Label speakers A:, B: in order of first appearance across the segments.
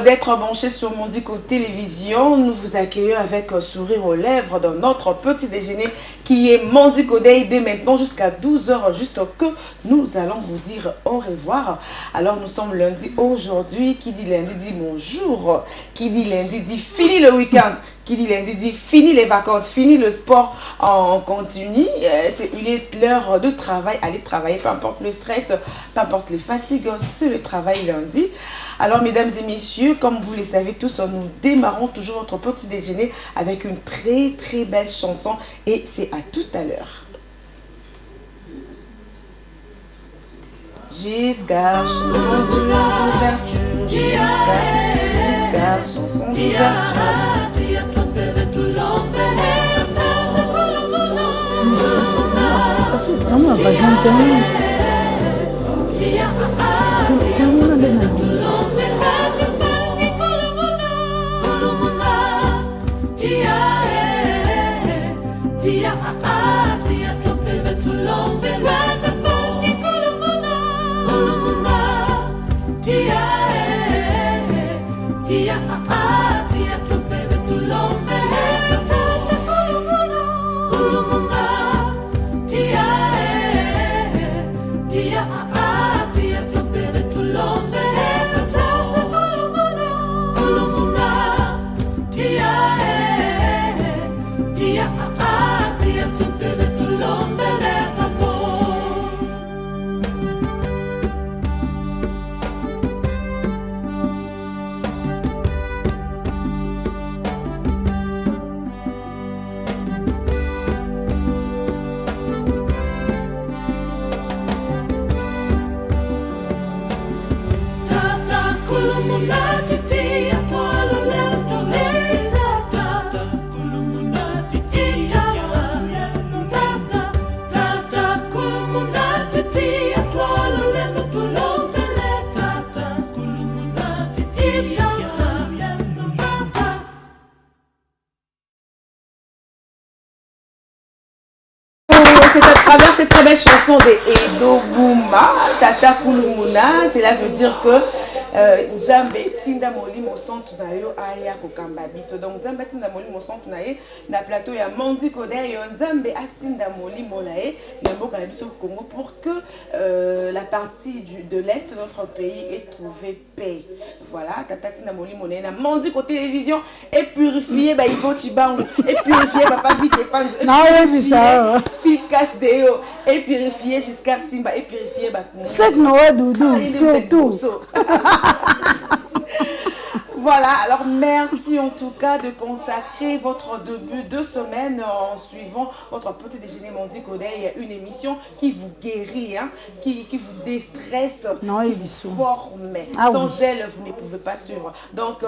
A: d'être branchés sur Mondico Télévision. Nous vous accueillons avec un sourire aux lèvres dans notre petit déjeuner qui est Mondico Day dès maintenant jusqu'à 12 h, juste que nous allons vous dire au revoir. Alors nous sommes lundi aujourd'hui. Qui dit lundi dit bonjour. Qui dit lundi dit fini le week-end. Qui dit lundi dit fini les vacances, fini le sport en continu. Il est l'heure de travail, aller travailler, peu importe le stress, peu importe les fatigues, c'est le travail lundi. Alors mesdames et messieurs, comme vous le savez tous, nous démarrons toujours notre petit déjeuner avec une très très belle chanson et c'est à tout à l'heure. Jusqu'à chanson d'ouverture, jusqu'à chanson d'ouverture.
B: C'est vraiment un voisin
A: C'est à travers cette très belle chanson de Edo Bouma, Tata Kulumuna, cela veut dire que Nzambe tinda molimo centre na yo aya kokamba biso. Donc Nzambe tinda molimo centre na ye na plateau ya Mondico Day, Nzambe atinda molimo na ye na mboka na biso Congo pour que la partie de l'est de notre pays ait trouvé paix. Voilà, Tata tinda molimo na ye na Mondico Télévision et purifier ba Ivo Chibangu et purifier papa vite pas
B: non
A: Ficas Deo et purifier jusqu'à Timba et purifier ba
B: c'est Noël Doudou surtout.
A: Voilà, alors merci en tout cas de consacrer votre début de semaine en suivant votre petit déjeuner Mondico Day, une émission qui vous guérit, hein, qui vous déstresse,
B: non,
A: qui vous forme. Sans
B: oui.
A: elle, vous ne pouvez pas suivre. Donc,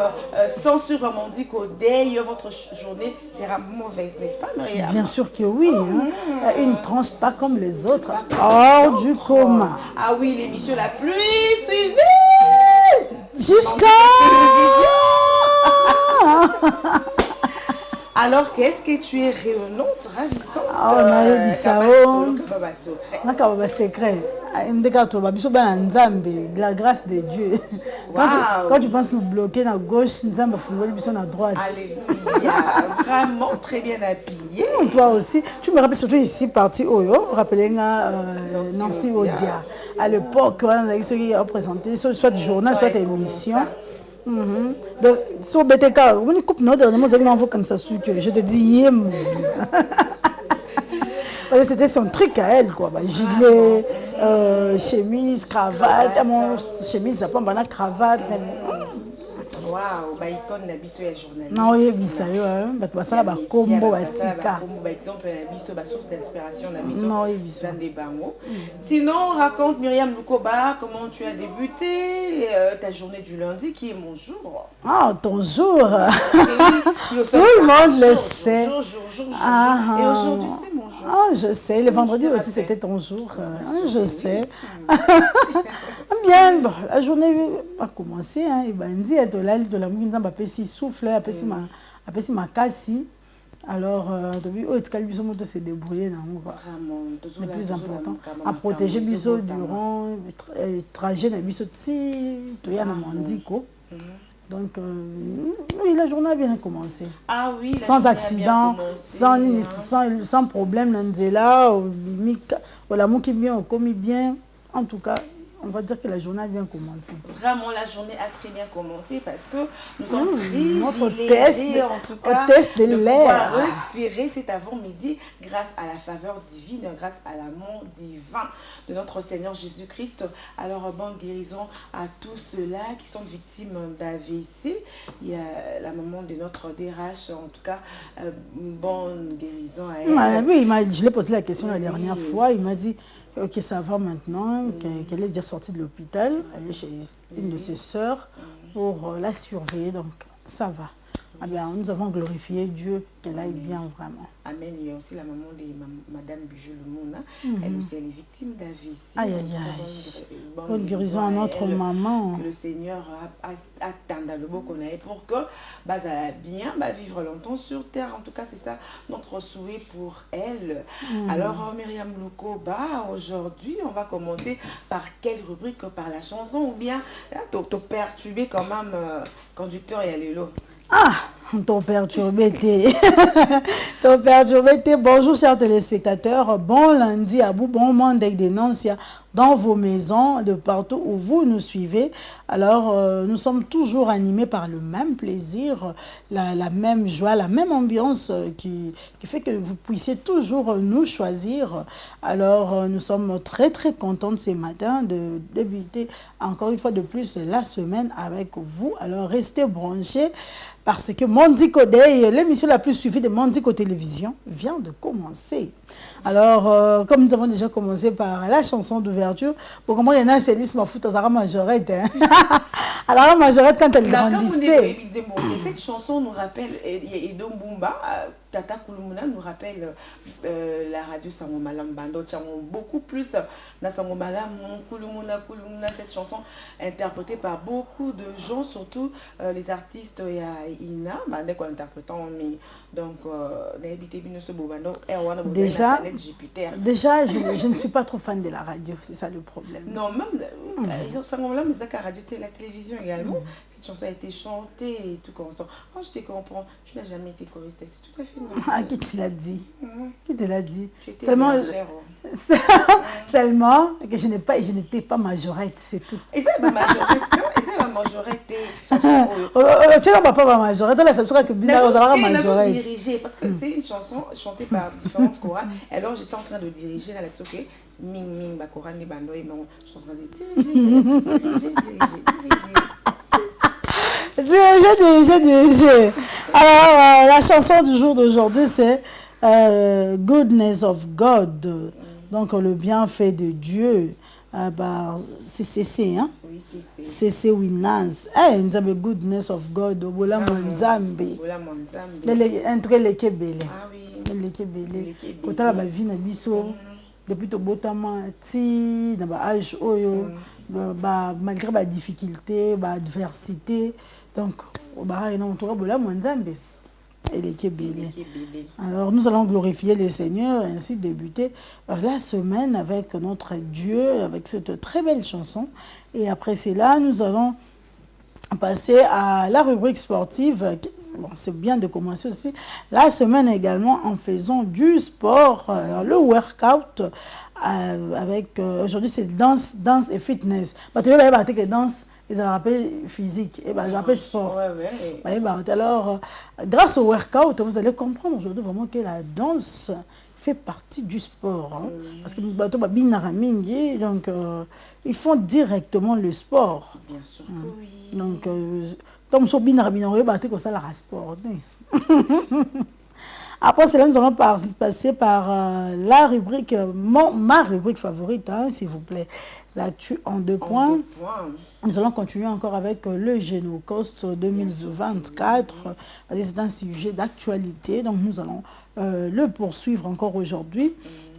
A: sans suivre Mondico Day, votre journée sera mauvaise, n'est-ce pas, Myriam?
B: Bien sûr que oui. Hein. Une tranche pas comme les autres, hors du commun.
A: Ah oui, l'émission la plus suivie
B: jusqu'à...
A: Alors, qu'est-ce que tu es rayonnante, ravissante?
B: Ah, on a eu ça. On a secret. La grâce de Dieu. Quand tu penses nous bloquer à gauche, nous sommes à droite.
A: Alléluia. Vraiment très bien habillé.
B: Toi aussi. Tu me rappelles surtout ici, partie Oyo, rappelez Nancy Odia. À l'époque, on a présenté soit du journal, soit émission. Donc, sur BTK, on coupe notre comme ça, je te dis, parce que c'était son truc à elle, quoi. Gilet, chemise, cravate, mon chemise, ça prend la cravate.
A: Waouh, bah icône na biso ya journaliste.
B: Non, oui, bisa yo, bato basala ba kombo batika.
A: Ba exemple na biso ba source d'inspiration na biso.
B: Non, oui, biso.
A: Sinon, raconte Myriam Lukoba, comment tu as débuté ta journée du lundi qui est mon jour.
B: Ah, ton jour. Tout le monde le sait.
A: Et aujourd'hui c'est mon jour.
B: Ah, je sais, le vendredi aussi c'était ton jour. Je sais. Bien, bon, la journée a commencé, hein, il m'a dit, de la mouine, il souffle, il m'a cassé. Alors, depuis que s'est débrouillé, c'est le plus important. À protéger Biso durant le trajet, il y a Mondico. Donc, oui, la journée a bien commencé.
A: Ah oui, la
B: sans
A: journée a
B: accident,
A: bien commencé,
B: sans problème, là, l'amour qui vient, au commis bien. En tout cas, on va dire que la journée a bien commencé.
A: Vraiment, la journée a très bien commencé parce que nous sommes
B: notre
A: privilégiés, en tout cas,
B: test de
A: pouvoir
B: l'air.
A: respirer cet avant-midi grâce à la faveur divine, grâce à l'amour divin de notre Seigneur Jésus-Christ. Alors, bonne guérison à tous ceux-là qui sont victimes d'AVC. Il y a la maman de notre DRH, en tout cas, bonne guérison à elle.
B: Oui, je lui ai posé la question la dernière fois. Il m'a dit que ça va maintenant, qu'elle est déjà sortie de l'hôpital. Elle est chez une de ses sœurs pour la surveiller. Donc, ça va. Ah bien, nous avons glorifié Dieu, qu'elle aille bien vraiment.
A: Amen. Il y a aussi la maman de Madame Bijou Lumuna. Elle aussi, elle est victime d'AVC.
B: Aïe, aïe, aïe. Bonne guérison à notre maman.
A: Que le Seigneur attend le beau qu'on a pour que elle a bien vivre longtemps sur terre. En tout cas, c'est ça notre souhait pour elle. Alors, Myriam Louko, aujourd'hui, on va commencer par quelle rubrique? Par la chanson ou bien t'as perturbé quand même conducteur et allélo?
B: Ah, ton perturbé. Ton perturbé. Bonjour chers téléspectateurs, bon lundi à vous, bon Monday Dénoncia dans vos maisons, de partout où vous nous suivez. Alors, nous sommes toujours animés par le même plaisir, la même joie, la même ambiance qui fait que vous puissiez toujours nous choisir. Alors, nous sommes très très contents ce matin de débuter encore une fois de plus la semaine avec vous. Alors, restez branchés. Parce que Mondico Day, l'émission la plus suivie de Mondico Télévision, vient de commencer. Alors, comme nous avons déjà commencé par la chanson d'ouverture, pour comment il y en a un service ma fout à Zara Majorette. Alors, la Majorette, quand elle grandissait.
A: Cette chanson nous rappelle, et Dombumba, Tata Kouloumouna nous rappelle la radio Sangomalam Bando, beaucoup plus dans Sangomalam, Kouloumouna, cette chanson interprétée par beaucoup de gens, surtout les artistes Ina, donc
B: déjà, je ne suis pas trop fan de la radio, c'est ça le problème.
A: Non, même Sangomalam, la radio et la télévision également. Cette chanson a été chantée et tout comme ça. Oh, je te comprends, tu n'as jamais été choriste, c'est tout à fait normal.
B: Ah, qui te l'a dit? Qui te l'a dit?
A: Seulement
B: que je n'étais pas majorette, c'est tout.
A: Et ça, ma majorette,
B: tu n'as pas majorette, là, c'est sûr que Bina va majorette.
A: Diriger, parce que c'est une chanson chantée par différentes chorales. Alors, j'étais en train de diriger dans l'action, ok, Ming, Bakoran, les bandos, et non, je suis en train de diriger.
B: Alors, la chanson du jour d'aujourd'hui, c'est Goodness of God. Donc, le bienfait de Dieu. C'est CC, hein?
A: Oui,
B: CC Winaz. Nzambe Goodness of God. Obola Nzambe. Entre les Kebele.
A: Ah oui.
B: Les Kebele. Quand la vie na biso. Depuis to botama ti na ba âge oyo malgré ba difficulté, ba adversité. Donc, alors, nous allons glorifier le Seigneur et ainsi débuter la semaine avec notre Dieu, avec cette très belle chanson. Et après cela, nous allons passer à la rubrique sportive. Bon, c'est bien de commencer aussi la semaine également en faisant du sport, le workout avec aujourd'hui c'est danse et fitness. Tu vas que danse, ils rappellent physique et ils rappellent sport. Alors, grâce au workout, vous allez comprendre aujourd'hui vraiment que la danse fait partie du sport. Hein, parce que donc ils font directement le sport.
A: Bien sûr que oui.
B: Donc, comme ça, comme ça, la sport. Après cela, nous allons passer par la rubrique, ma rubrique favorite, hein, s'il vous plaît. L'actu en deux points. Nous allons continuer encore avec le Génocost 2024. C'est un sujet d'actualité, donc nous allons le poursuivre encore aujourd'hui.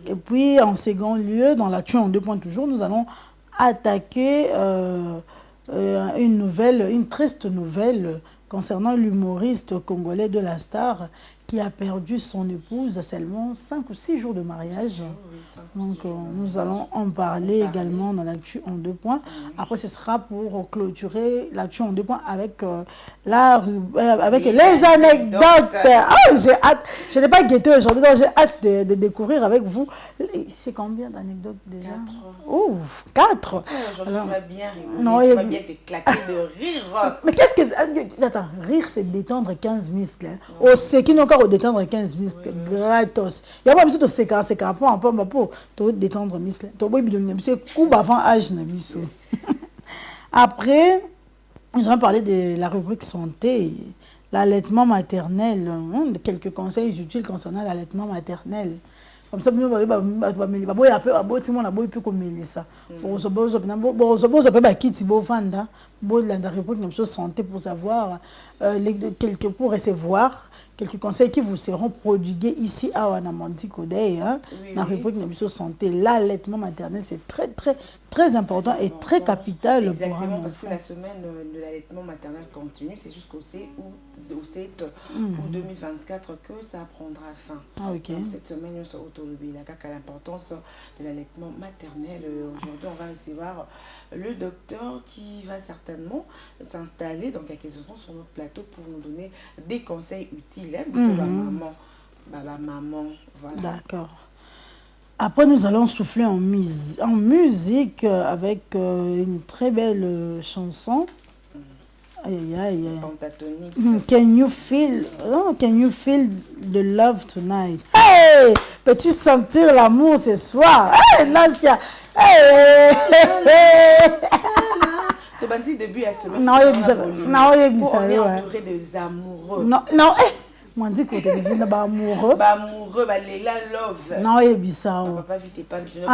B: Et puis, en second lieu, dans l'actu en deux points toujours, nous allons attaquer une triste nouvelle concernant l'humoriste congolais de la Star qui a perdu son épouse à seulement 5 ou 6 jours de mariage. Donc, nous allons en parler également dans l'actu en 2 points. Après, ce sera pour clôturer l'actu en 2 points avec, avec les anecdotes. Oh, j'ai hâte. Je n'ai pas guetté aujourd'hui, donc j'ai hâte de découvrir avec vous. C'est combien d'anecdotes déjà?
A: 4.
B: Oh, 4.
A: Aujourd'hui, tu vas bien rigoler.
B: Non,
A: tu vas bien t'éclater de rire.
B: Mais qu'est-ce que... Attends, rire, c'est détendre 15 muscles. Hein. Au qui n'ont qu'à détendre 15 muscles. Gratos. Il y a pas besoin de séquencer, c'est qu'à pour détendre muscles. Tu as coup avant âge. Après, je vais parler de la rubrique santé, l'allaitement maternel. Quelques conseils utiles concernant l'allaitement maternel. Comme ça, nous allons pour savoir pour recevoir quelques conseils qui vous seront prodigués ici à Wanamandi Kodei, dans la rubrique de santé. L'allaitement maternel, c'est très, très, très important et très capital.
A: Exactement, parce que la semaine de l'allaitement maternel continue, c'est jusqu'au 7 août 2024 que ça prendra fin.
B: Ah, okay.
A: Donc, cette semaine, nous sommes autorisés. L'importance de l'allaitement maternel. Aujourd'hui, on va recevoir le docteur qui va certainement s'installer dans quelques instants sur notre plateau pour nous donner des conseils utiles. Maman, voilà.
B: D'accord. Après, nous allons souffler en musique avec une très belle chanson. Aïe, aïe, aïe. Can you feel the love tonight? Hey! Peux-tu sentir l'amour ce soir? Hey, Nasia! Hey!
A: Début à semaine.
B: Non,
A: on est entouré des amoureux.
B: Non, moi dit qu'on est devenu amoureux.
A: Amoureux, Léla love.
B: Non, il y a bizarre.
A: Papa vite pas
B: lover.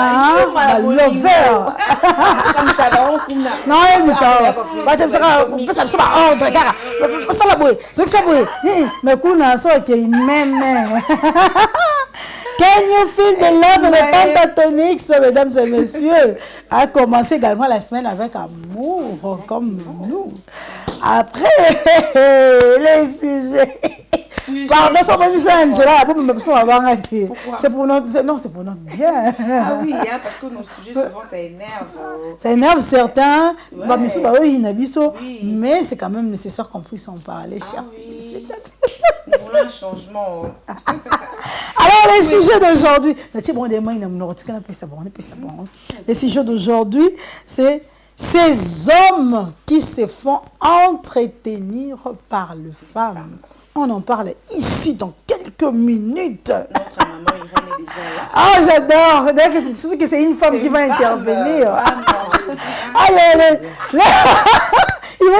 A: Comme ça va on coupe.
B: Non, il y a bizarre. Ça va ordre car ça la boue. Ce que ça boue. Mais kuna so que même. Can you feel the love de Pentatonix, mesdames et messieurs, a commencé également la semaine avec amour, comme nous. Après, les sujets. Pardon, c'est pour notre... Non, c'est pour notre bien.
A: Ah oui, parce que nos sujets, souvent, ça énerve.
B: Ça énerve certains.
A: Ouais.
B: Mais c'est quand même nécessaire qu'on puisse en parler, cher.
A: Oui. Nous voulons un changement.
B: Alors, les sujets d'aujourd'hui... Les sujets d'aujourd'hui, c'est ces hommes qui se font entretenir par les femmes. On en parle ici dans quelques minutes.
A: Notre maman Irène est déjà là.
B: Ah, j'adore. Surtout que c'est une femme qui va intervenir.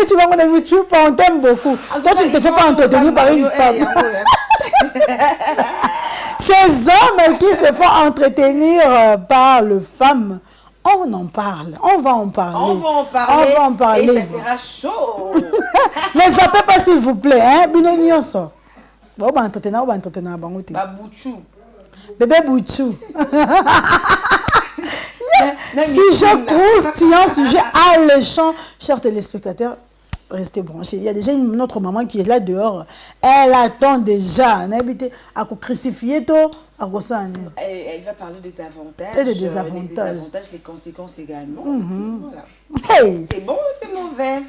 B: Tu vas mon ami, on t'aime beaucoup. Toi, tu ne te fais pas entretenir par une femme. Ces hommes qui se font entretenir par les femmes, on en parle. On va en parler.
A: Et ça sera chaud.
B: Ne zappez pas s'il vous plaît. Hein? Binonioso. Bon, on va entretenir.
A: Babouchou.
B: Bébé Bouchou. Sujet croustillant, sujet alléchant. Chers téléspectateurs, restez branchés. Il y a déjà notre maman qui est là dehors. Elle attend déjà. Elle a crucifié tout.
A: Elle va parler des avantages.
B: Et des désavantages.
A: Les conséquences également.
B: Voilà. Hey.
A: C'est bon ou c'est mauvais?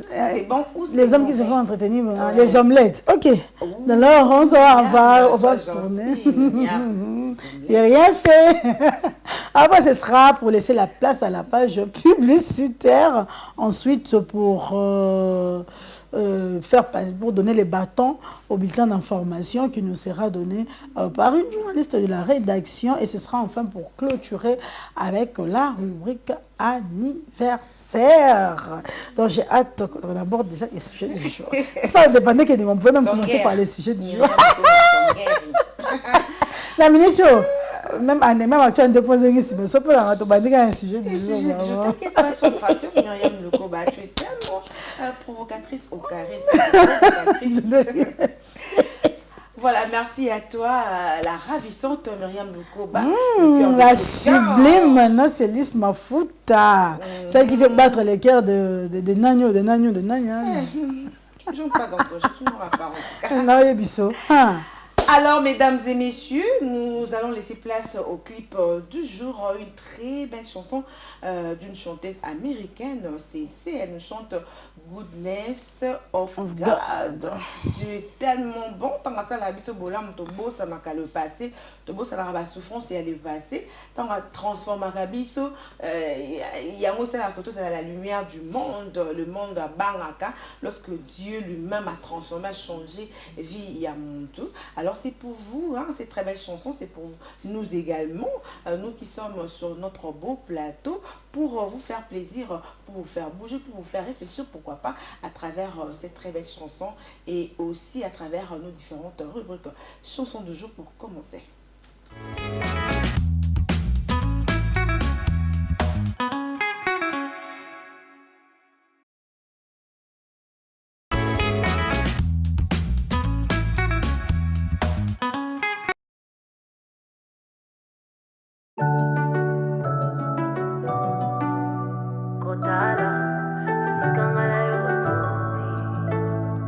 A: C'est bon ou c'est
B: les hommes qui se font entretenir, les omelettes. Ok. Alors, on va tourner. Il n'y a rien fait. Après, ce sera pour laisser la place à la page publicitaire. Ensuite, pour pour donner les bâtons au bulletin d'information qui nous sera donné par une journaliste de la rédaction. Et ce sera enfin pour clôturer avec la rubrique anniversaire. Donc j'ai hâte qu'on aborde déjà les sujets du jour. Ça dépendait que on pouvait même commencer par les sujets du jour. La minute, même actuellement 2.5, si on peut la retomber un sujet du jour.
A: Je t'inquiète pas sur le principe, Myriam Lekoba, tu es tellement provocatrice au carré. Voilà, merci à toi, la ravissante Myriam Lekoba.
B: La sublime, maintenant, c'est Lys Mafuta. Celle qui fait battre les cœurs de Nagno.
A: Tu ne joues pas dans ton jeu, tu n'auras pas.
B: Non, il y a biso.
A: Alors, mesdames et messieurs, nous allons laisser place au clip du jour. Une très belle chanson d'une chanteuse américaine. C'est elle nous chante Goodness of God. Dieu est tellement bon. Tant que ça, la biso bola, mon tobo, ça n'a qu'à le passé. Tobo, ça n'a pas souffrance et elle est passée. Tant qu'on transforme à biso, il y a aussi la photo, c'est la lumière du monde, le monde à Bangaka. Lorsque Dieu lui-même a transformé, a changé vie, il y a mon tout. Alors, c'est pour vous, hein, ces très belles chansons, c'est pour nous également, nous qui sommes sur notre beau plateau, pour vous faire plaisir, pour vous faire bouger, pour vous faire réfléchir, pourquoi pas, à travers ces très belles chansons et aussi à travers nos différentes rubriques. Chansons du jour pour commencer.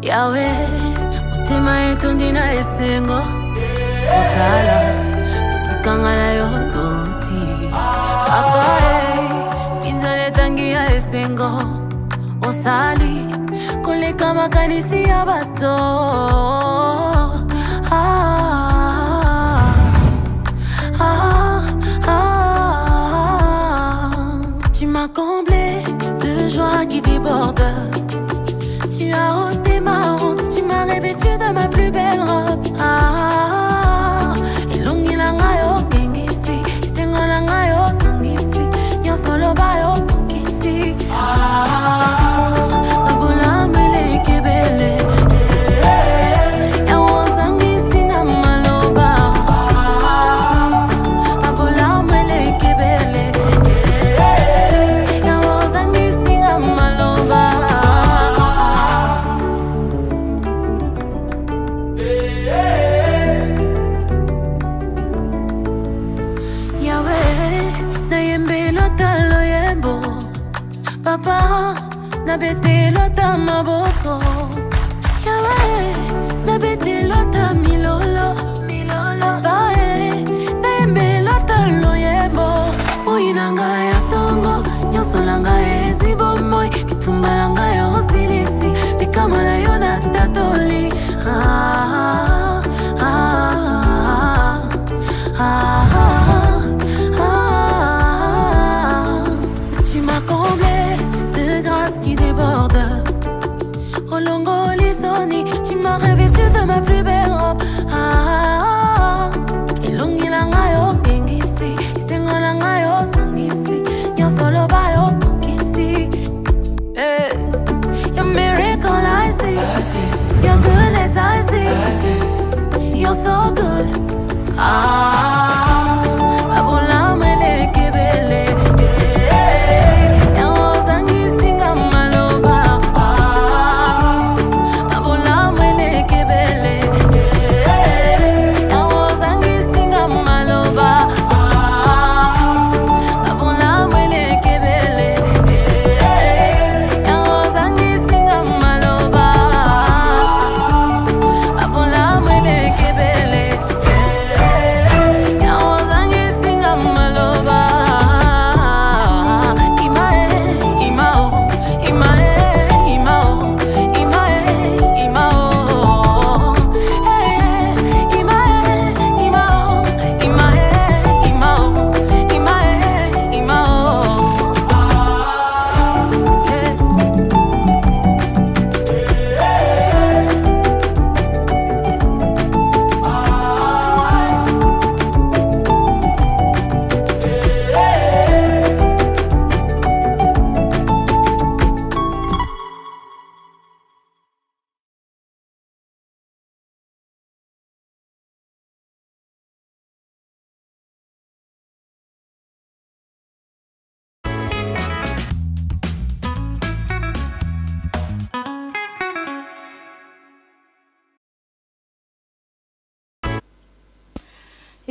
C: Yahweh, mutima yetu ndina esengo Kotala, bisikangala yodoti Papa pinzale tangi ya esengo Osali, koleka makanisi ya bato Tu m'as comblé de joie qui déborde. Tu as ôté ma honte, tu m'as revêtu de ma plus belle robe. Elongi langa yo kengisi, isengo langa yo sangisi, nyonso loba yo kokisi. Abola mele kebele, yawo sangisi na maloba. Abola mele kebele, yawo sangisi na maloba. Papa, na bete lota maboko. Yahweh, na bete lota milolo. Papa, na yembe lota loyebo. Moinanga ya tongo, nyonso langa ezwi bomoi. Bitumba langa yo silisi, bikamala yo na tatoli. Tu m'as comblé de grâce qui déborde. Olongo lisoni, tu m'as revêtu de ma plus belle robe. Elongi langa yo kengisi, isengo langa yo sangisi, nyonso loba yo kokisi.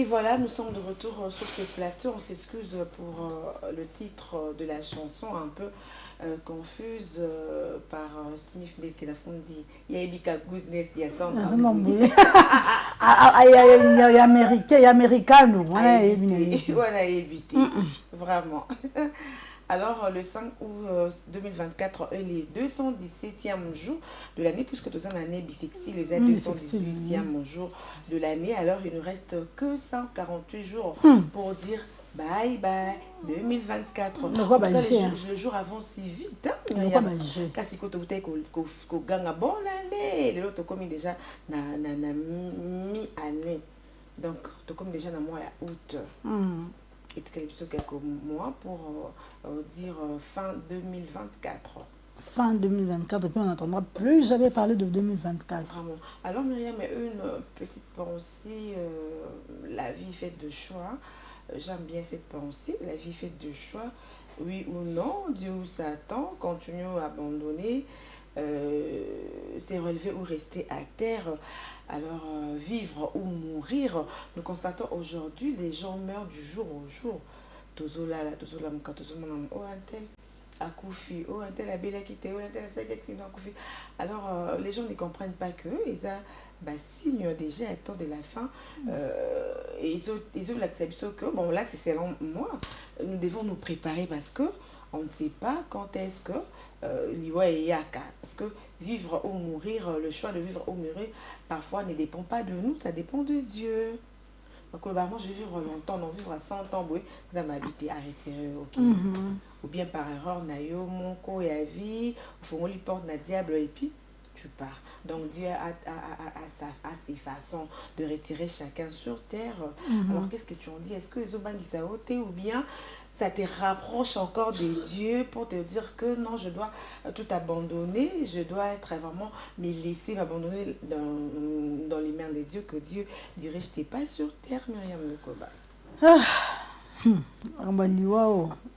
A: Et voilà, nous sommes de retour sur ce plateau. On s'excuse pour le titre de la chanson un peu confuse par Smith de Kenafundi. Il y a Ebika Goodness, il y a Sandra.
B: Il y a américain, il y a américano.
A: On a évité. Vraiment. Alors, le 5 août 2024 est le 217e jour de l'année, puisque nous sommes en année bisexuelle, le 218e jour de l'année. Alors, il ne reste que 148 jours pour dire bye bye 2024. Le jour avance si vite. Kasi ko tokute ko ganga bon l'année. Les autres comme déjà na mi-année. Donc, tu comme déjà dans mois août. Et quelques mois pour dire fin 2024.
B: Fin 2024, et puis on n'entendra plus jamais parler de 2024.
A: Vraiment. Alors Myriam, une petite pensée, la vie faite de choix. J'aime bien cette pensée, la vie faite de choix. Oui ou non, Dieu ou Satan, continue à abandonner, c'est relever ou rester à terre. Alors, vivre ou mourir, nous constatons aujourd'hui, les gens meurent du jour au jour. Tozola, oh un tel a Koufi, oh un tel a Bela quitté, oh un tel a accident a Koufi. Alors, les gens ne comprennent pas que ils ont signe déjà à temps de la fin. Et ils ont l'acceptation que, bon là c'est selon moi, nous devons nous préparer parce que on ne sait pas quand est-ce que l'Iwa et Yaka. Parce que vivre ou mourir, le choix de vivre ou mourir, parfois ne dépend pas de nous, ça dépend de Dieu. Donc, globalement, je vais vivre longtemps, non vivre à 100 ans, oui, ça m'a habité à retirer, ok. Ou bien par erreur, nayo, mon co et à vie, ou faut qu'on lui porte na diable et puis tu pars. Donc, Dieu a ses façons de retirer chacun sur terre. Alors, qu'est-ce que tu en dis? Est-ce que les Obangi ça ôté ou bien ça te rapproche encore de Dieu pour te dire que non, je dois tout abandonner, je dois être vraiment me laisser m'abandonner dans les mains de Dieu, que Dieu dirait je t'ai pas sur terre, Myriam Lukoba.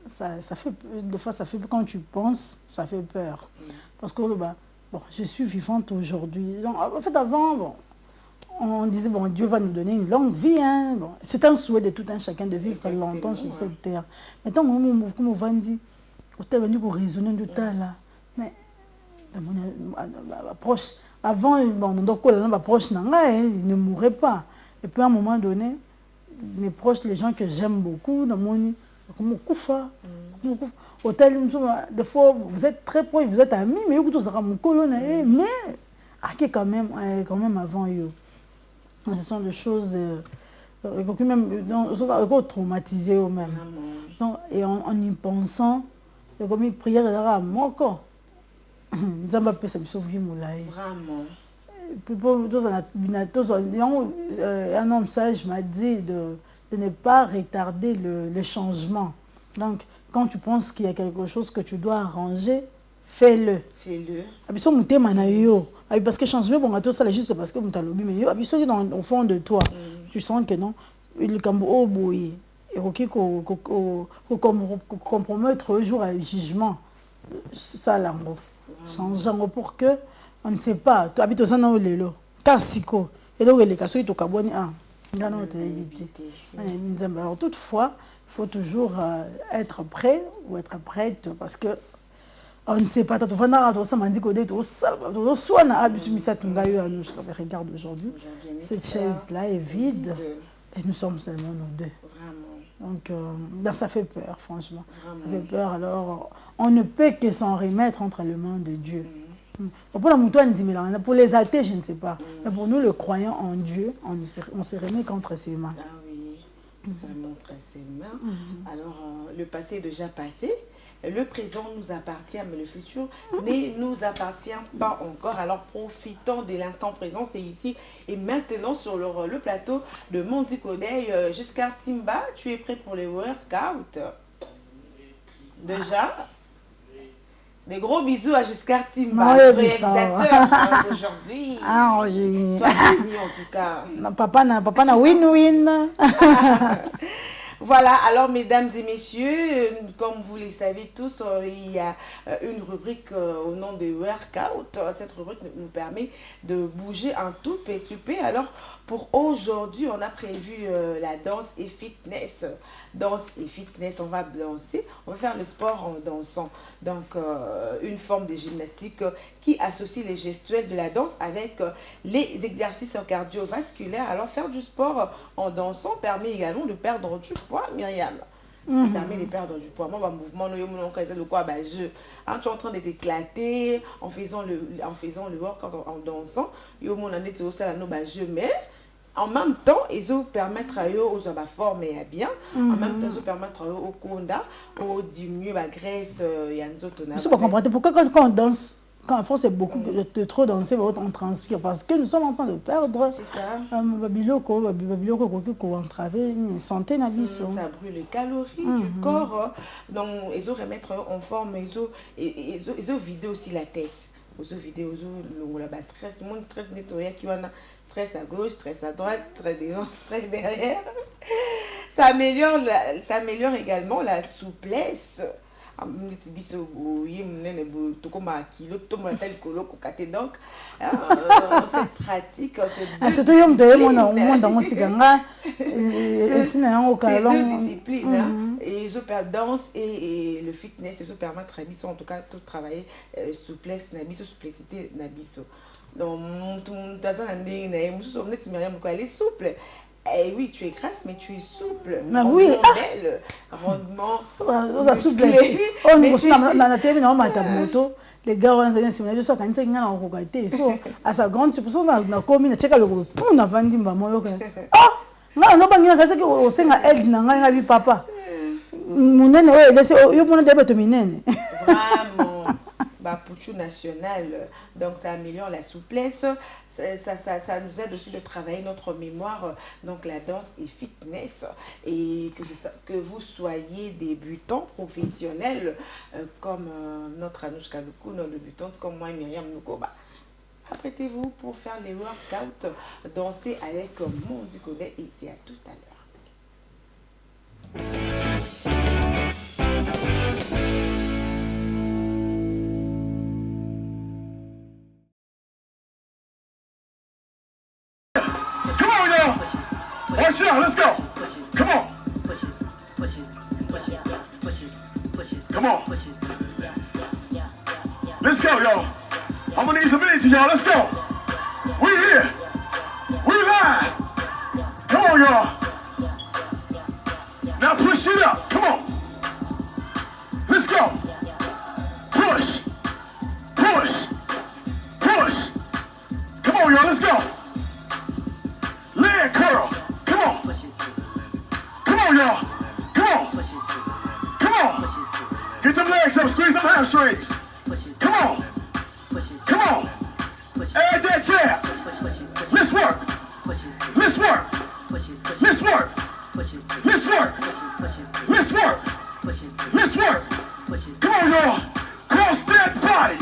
B: Ça fait, des fois, ça fait, quand tu penses, ça fait peur. Parce que bon, je suis vivante aujourd'hui. En fait, avant, bon, on disait, bon, Dieu va nous donner une longue vie. Hein. Bon, c'est un souhait de tout un chacun de vivre longtemps sur cette terre. Maintenant, comme on va dire, on va raisonner de ça là. Mais, approche, avant, bon, on approche, il ne mourrait pas. Et puis, à un moment donné, mes proches, les gens que j'aime beaucoup, dans mon comme Koufa. Des fois, vous êtes très proches, vous êtes amis, mais vous êtes mon colonne, mais quand même avant eux. Ce sont des choses même traumatisées eux-mêmes. Et en y pensant, comme une prière à mon corps. Vraiment. Un homme sage m'a dit de ne pas retarder le changement. Donc, quand tu penses qu'il y a quelque chose que tu dois arranger, fais-le. Parce que changement, bon, tout ça, juste parce que tu as lobby, mais au fond de toi, tu sens que non, il et compromettre un jour à jugement. Ça, là, changeant pour que on ne sait pas. Tu habites au sein de l'élo. Cassico. Et donc, les cassos, ils t'ont cabonné. Toutefois, il faut toujours être prêt ou être prête parce que on ne sait pas. Regarde aujourd'hui, cette chaise-là est vide et nous sommes seulement nous deux. Donc, ça fait peur, franchement. Ça fait peur. Alors, on ne peut que s'en remettre entre les mains de Dieu. Pour les athées, je ne sais pas. Mais pour nous, le croyant en Dieu, on se remet contre ses mains.
A: Ah oui, ça montre ses mains. Alors, le passé est déjà passé. Le présent nous appartient, mais le futur ne nous appartient pas encore. Alors, profitons de l'instant présent. C'est ici et maintenant sur le plateau de Mondikodei. Jusqu'à Timba, tu es prêt pour les workouts? Déjà? Des gros bisous à Giscard Timba, le réalisateur aujourd'hui.
B: Ah oui.
A: Sois béni en tout cas.
B: Papa na win-win.
A: Voilà, alors mesdames et messieurs, comme vous le savez tous, il y a une rubrique au nom de Workout. Cette rubrique nous permet de bouger un tout petit peu. Alors pour aujourd'hui, on a prévu la danse et fitness. Danse et fitness, on va danser, on va faire le sport en dansant. Donc une forme de gymnastique qui associe les gestuels de la danse avec les exercices cardiovasculaires. Alors faire du sport en dansant permet également de perdre du poids, Myriam. Ça permet de perdre du poids. Moi, mon mouvement, tu es en train de t'éclater en faisant le workout en dansant. Mais en même temps, ils vont permettre à eux aux formes et à bien. En même temps, ils vont permettre à eux au conda, au diminuer la graisse et à nous autres.
B: Je ne peux pas comprendre. Pourquoi quand on danse, quand en France c'est beaucoup de trop danser, on transpire parce que nous sommes en train de perdre.
A: C'est ça.
B: Santé,
A: ça brûle les calories du corps. Donc, ils vont remettre en forme, ils vont vider aussi la tête. Ils vont vider le stress. Mon stress nettoyé qui va stress à gauche, stress à droite, stress devant, stress derrière. Ça améliore également la souplesse. Donc cette pratique c'est deux disciplines et je danse et le fitness et je permettre à biso en tout cas de travailler souplesse nabiso souplicité nabiso donc tout elle est souple. Eh oui, tu es grasse, mais tu es souple.
B: Oui,
A: belle, rondement.
B: Souple. Les gars, on a dit que ça quand c'est un regardé. À sa grande supposition, on a commis une check à le pour on a vendu ma moyo. Ah, non, pas bien que au sein à elle n'a pas papa. Mon nene, laissez yo pour ne pas minene.
A: Vraiment. Pouchou national, donc ça améliore la souplesse, ça nous aide aussi de travailler notre mémoire, donc la danse et fitness, et que vous soyez débutant, professionnel, comme notre Anouchka Lukou, nos débutantes comme moi et Myriam Nukoba. Apprêtez-vous pour faire les workouts, danser avec Mondi Kodé, et c'est à tout à l'heure.
D: Watch it out, let's go. Come on. Come on. Let's go, y'all. I'm gonna need some energy, y'all. Let's go. We here. We live. Come on, y'all. Now push it up. Come on. Let's go. Push. Push. Push. Come on, y'all. Let's go. Leg curl. Come on. Come on, y'all. Come on. Come on. Get them legs up. Squeeze them hamstrings. Come on. Come on. Add that jab. Let's work. Let's work. Let's work. Let's work. Let's work. Let's work. Come on, y'all. Cross that body.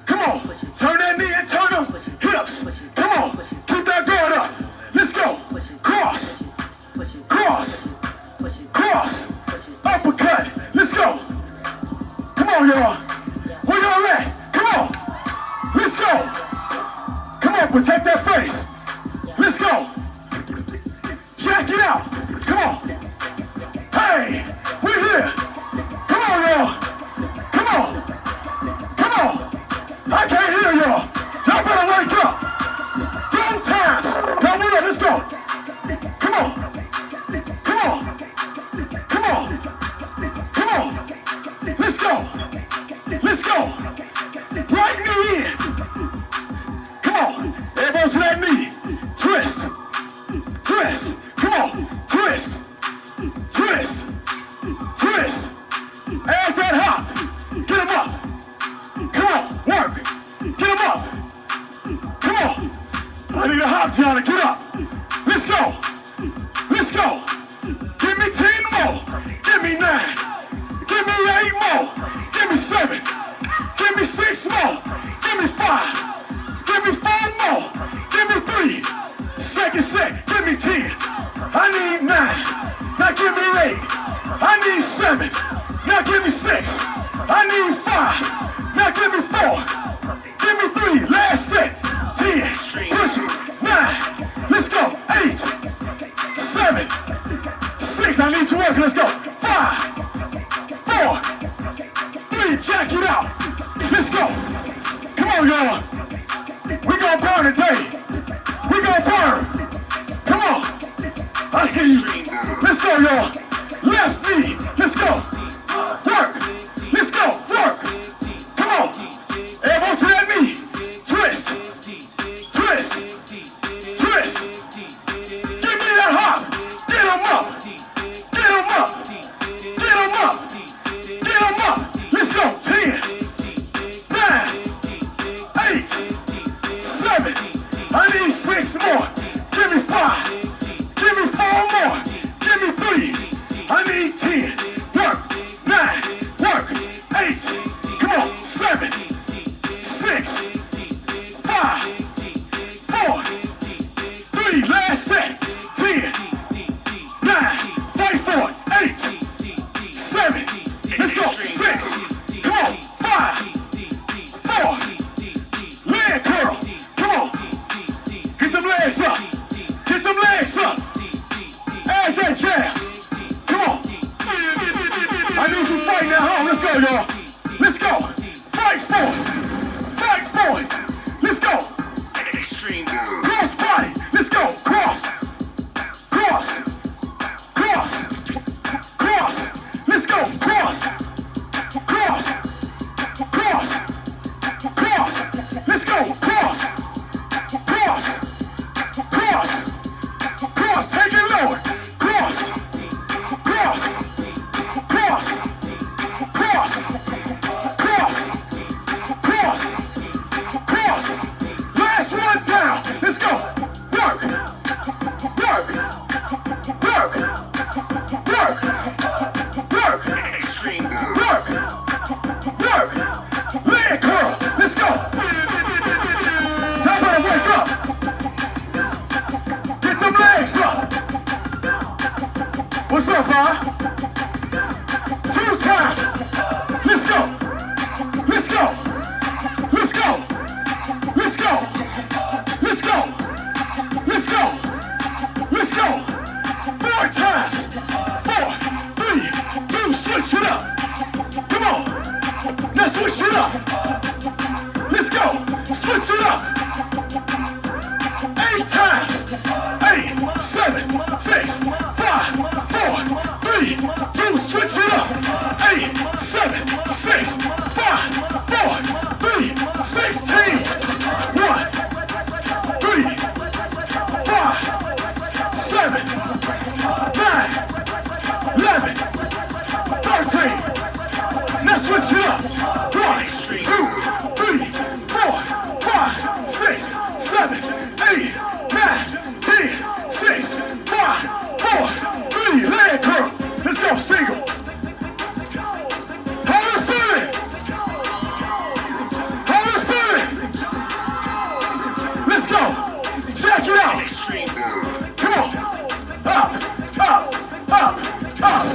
D: Come on. Turn that knee and turn them hips. Come on. Keep that guard up. Let's go. Cross. Cross. Cross. Uppercut. Let's go. Come on, y'all. Where y'all at? Come on. Let's go. Come on, protect that face. Let's go. Check it out. Come on. Hey, we're here. Come on, y'all. Come on. Come on. I can't hear y'all. Y'all better wake up. 10 times. Come on, let's go. Come on. Come on. Come on. Come on. Let's go. Let's go. Right knee in. Come on. Elbows to that knee. Twist. Twist. Come on. Twist. Twist. Twist. Add that hop. Get him up. Come on. Work. Get him up. Come on. I need a hop down to get up. Let's go. Let's go. Give me 10 more. Give me 9. Give me 8 more. Give me 7. Give me 6 more. Give me 5. Give me 4 more. Give me 3. Second set. Give me 10. I need 9. Now give me 8. I need 7. Now give me 6. I need 5. Now give me 4. Give me 3. Last set. 10. Push it. 9. Let's go. 8. 7. 6. I need you working. Let's go. 5. 4. 3. Check it out. Let's go. Come on, y'all. We gonna burn today. We gonna burn. Come on. I see you. Let's go, y'all. Left knee. Let's go. Work. Let's go. Work. Come on. Elbow to that knee. Twist. Twist. Twist. Give me that hop. Get him up. Get him up. Get him up. Get him up. Let's go. 10. 9. 8. 7. I need 6 more. Give me 5. Give me 4 more. Give me 3. I need 10. Work. 9. Work. 8. Come on. 7. 6. 5. 4. 3. Last set. 10. 9. Fight for it. 8. 7. Let's go. 6. Come on. 5. 4. Leg curl. Come on. Get them legs up. Get them legs up. Add that jab. Come on. I need you fighting at home. Let's go, y'all. Let's go. Fight for it. Fight for it. Let's go.
E: Extreme.
D: Cross body. Let's go. Cross. Cross. Cross. Cross. Let's go. Cross. Cross. Cross. Cross. Let's go. Cross. Cross. Cross. Cross. Take it lower. Cross. Cross. Cross. Cross. Cross. Cross. Cross. Last one down. Let's go. Work. Work. Work. Work. Work.
E: Extreme.
D: Work. Work. Leg curl. Let's go. Y'all better wake up. Get them legs up. What's up, huh? 2 times. Let's go. Let's go. Let's go. Let's go. Let's go. Let's go. Let's go. 4 times. 4, 3, 2, switch it up. Come on. Now switch it up. Let's go. Switch it up. 8 times. 8, 7, 6, 5, 4, 3, 2, switch it up. 8, 7, 6, 5, 4, 3, 16. 1, 3, 5, 7, 9, 11, 13. Now switch it up. 1, 2, 3, 4, 5, 6, 7, 8, 9, 10, 6, 5, 4, 3. Leg curl. Let's go. Single. How you feeling? How you feeling? Let's go. Check it out.
E: Extreme.
D: Come on. Up, up, up, up.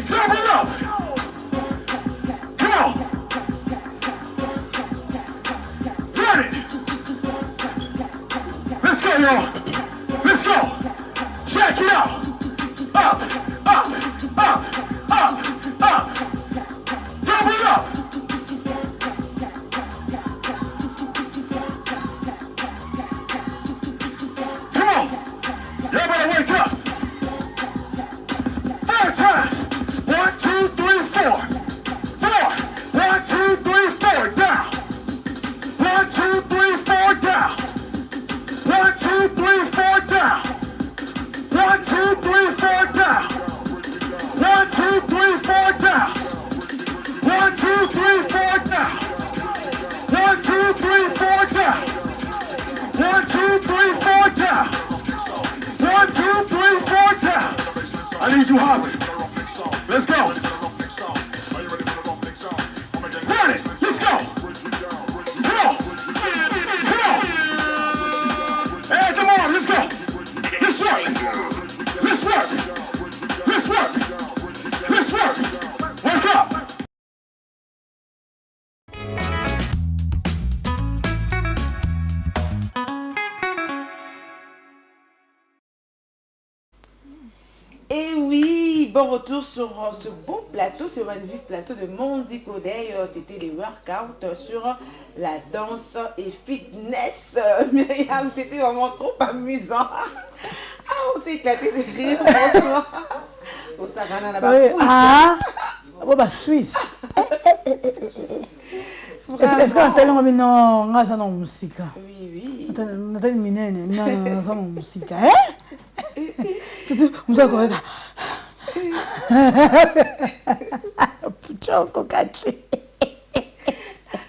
D: Double up. Come on. Run it. Let's go, y'all. Let's go. Check it out. Up, up, up, up, up. Double up. Come on. Y'all better wake up. 4 times. 1, 2, 3, 4. 4. 1, 2, 3, 4. Down. 1, 2, 3, 4. Down. 1, 2, 3, 4. Down. 1, 2, 3, 4. Down. 1, 2, 3, 4. Down. 1, 2, 3, 4. Down. 1, 2, 3, 4. Down. 1, 2, 3, 4. Down. 1, 2, 3, 4. Down. I need you hopping. Let's go. Run it. Let's go. Come on. Come on.
A: bon retour sur ce beau plateau, ce magnifique plateau de Mondi Kodei. C'était les workouts sur la danse et fitness. Myriam, c'était vraiment trop amusant. Ah, on s'est éclaté de rire, franchement. Au Savannah, là-bas.
B: Ah, bah, Suisse. Est-ce qu'on a tellement mis non, on a ça dans la musique?
A: Oui, oui.
B: On a tellement mis non, ça dans la musique. Hein? C'est tout, on s'est encore là.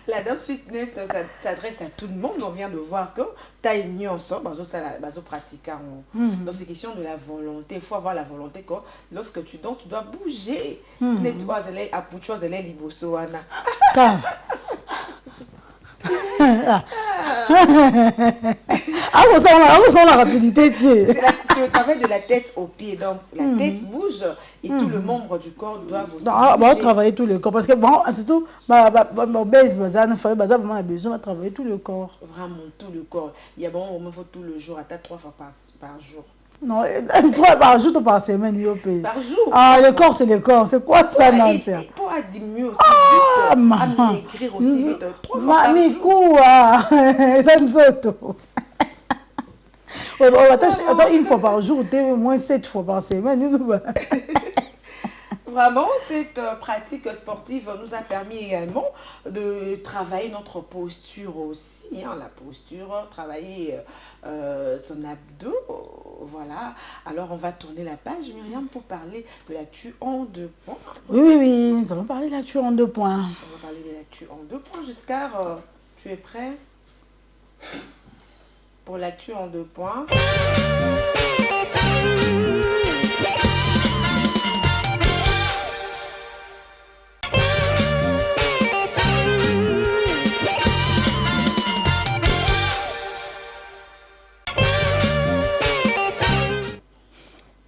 A: La danse fitness s'adresse à tout le monde. On vient de voir que taille mieux ensemble, bazo pratiquer. Donc c'est question de la volonté. Il faut avoir la volonté que lorsque tu danses, tu dois bouger. Nettoie les apouchos les liboso ana.
B: Ah, on sent la rapidité.
A: C'est le travail de la tête aux pieds. Donc, la tête bouge et tout le membre du corps doit aussi bouger.
B: On travailler tout le corps. Parce que, bon, surtout, vraiment a besoin de travailler tout le corps.
A: Vraiment, tout le corps. Il y a bon, il faut tout le jour, à 3 fois par jour.
B: Non, 3 par jour ou par semaine, il paye.
A: Par jour.
B: Ah, le corps, c'est le corps. C'est quoi ça, non?
A: Pour diminuer aussi vite, à maigrir aussi vite. 3 fois par jour.
B: Quoi? Attends, une fois par jour, au moins 7 fois par semaine.
A: Vraiment, cette pratique sportive nous a permis également de travailler notre posture aussi, hein, la posture, travailler son abdos, voilà. Alors, on va tourner la page, Myriam, pour parler de l'actu en 2 points.
B: Oui, nous allons parler de l'actu en 2 points.
A: On va parler de l'actu en 2 points. Giscard, tu es prêt pour l'actu en 2 points?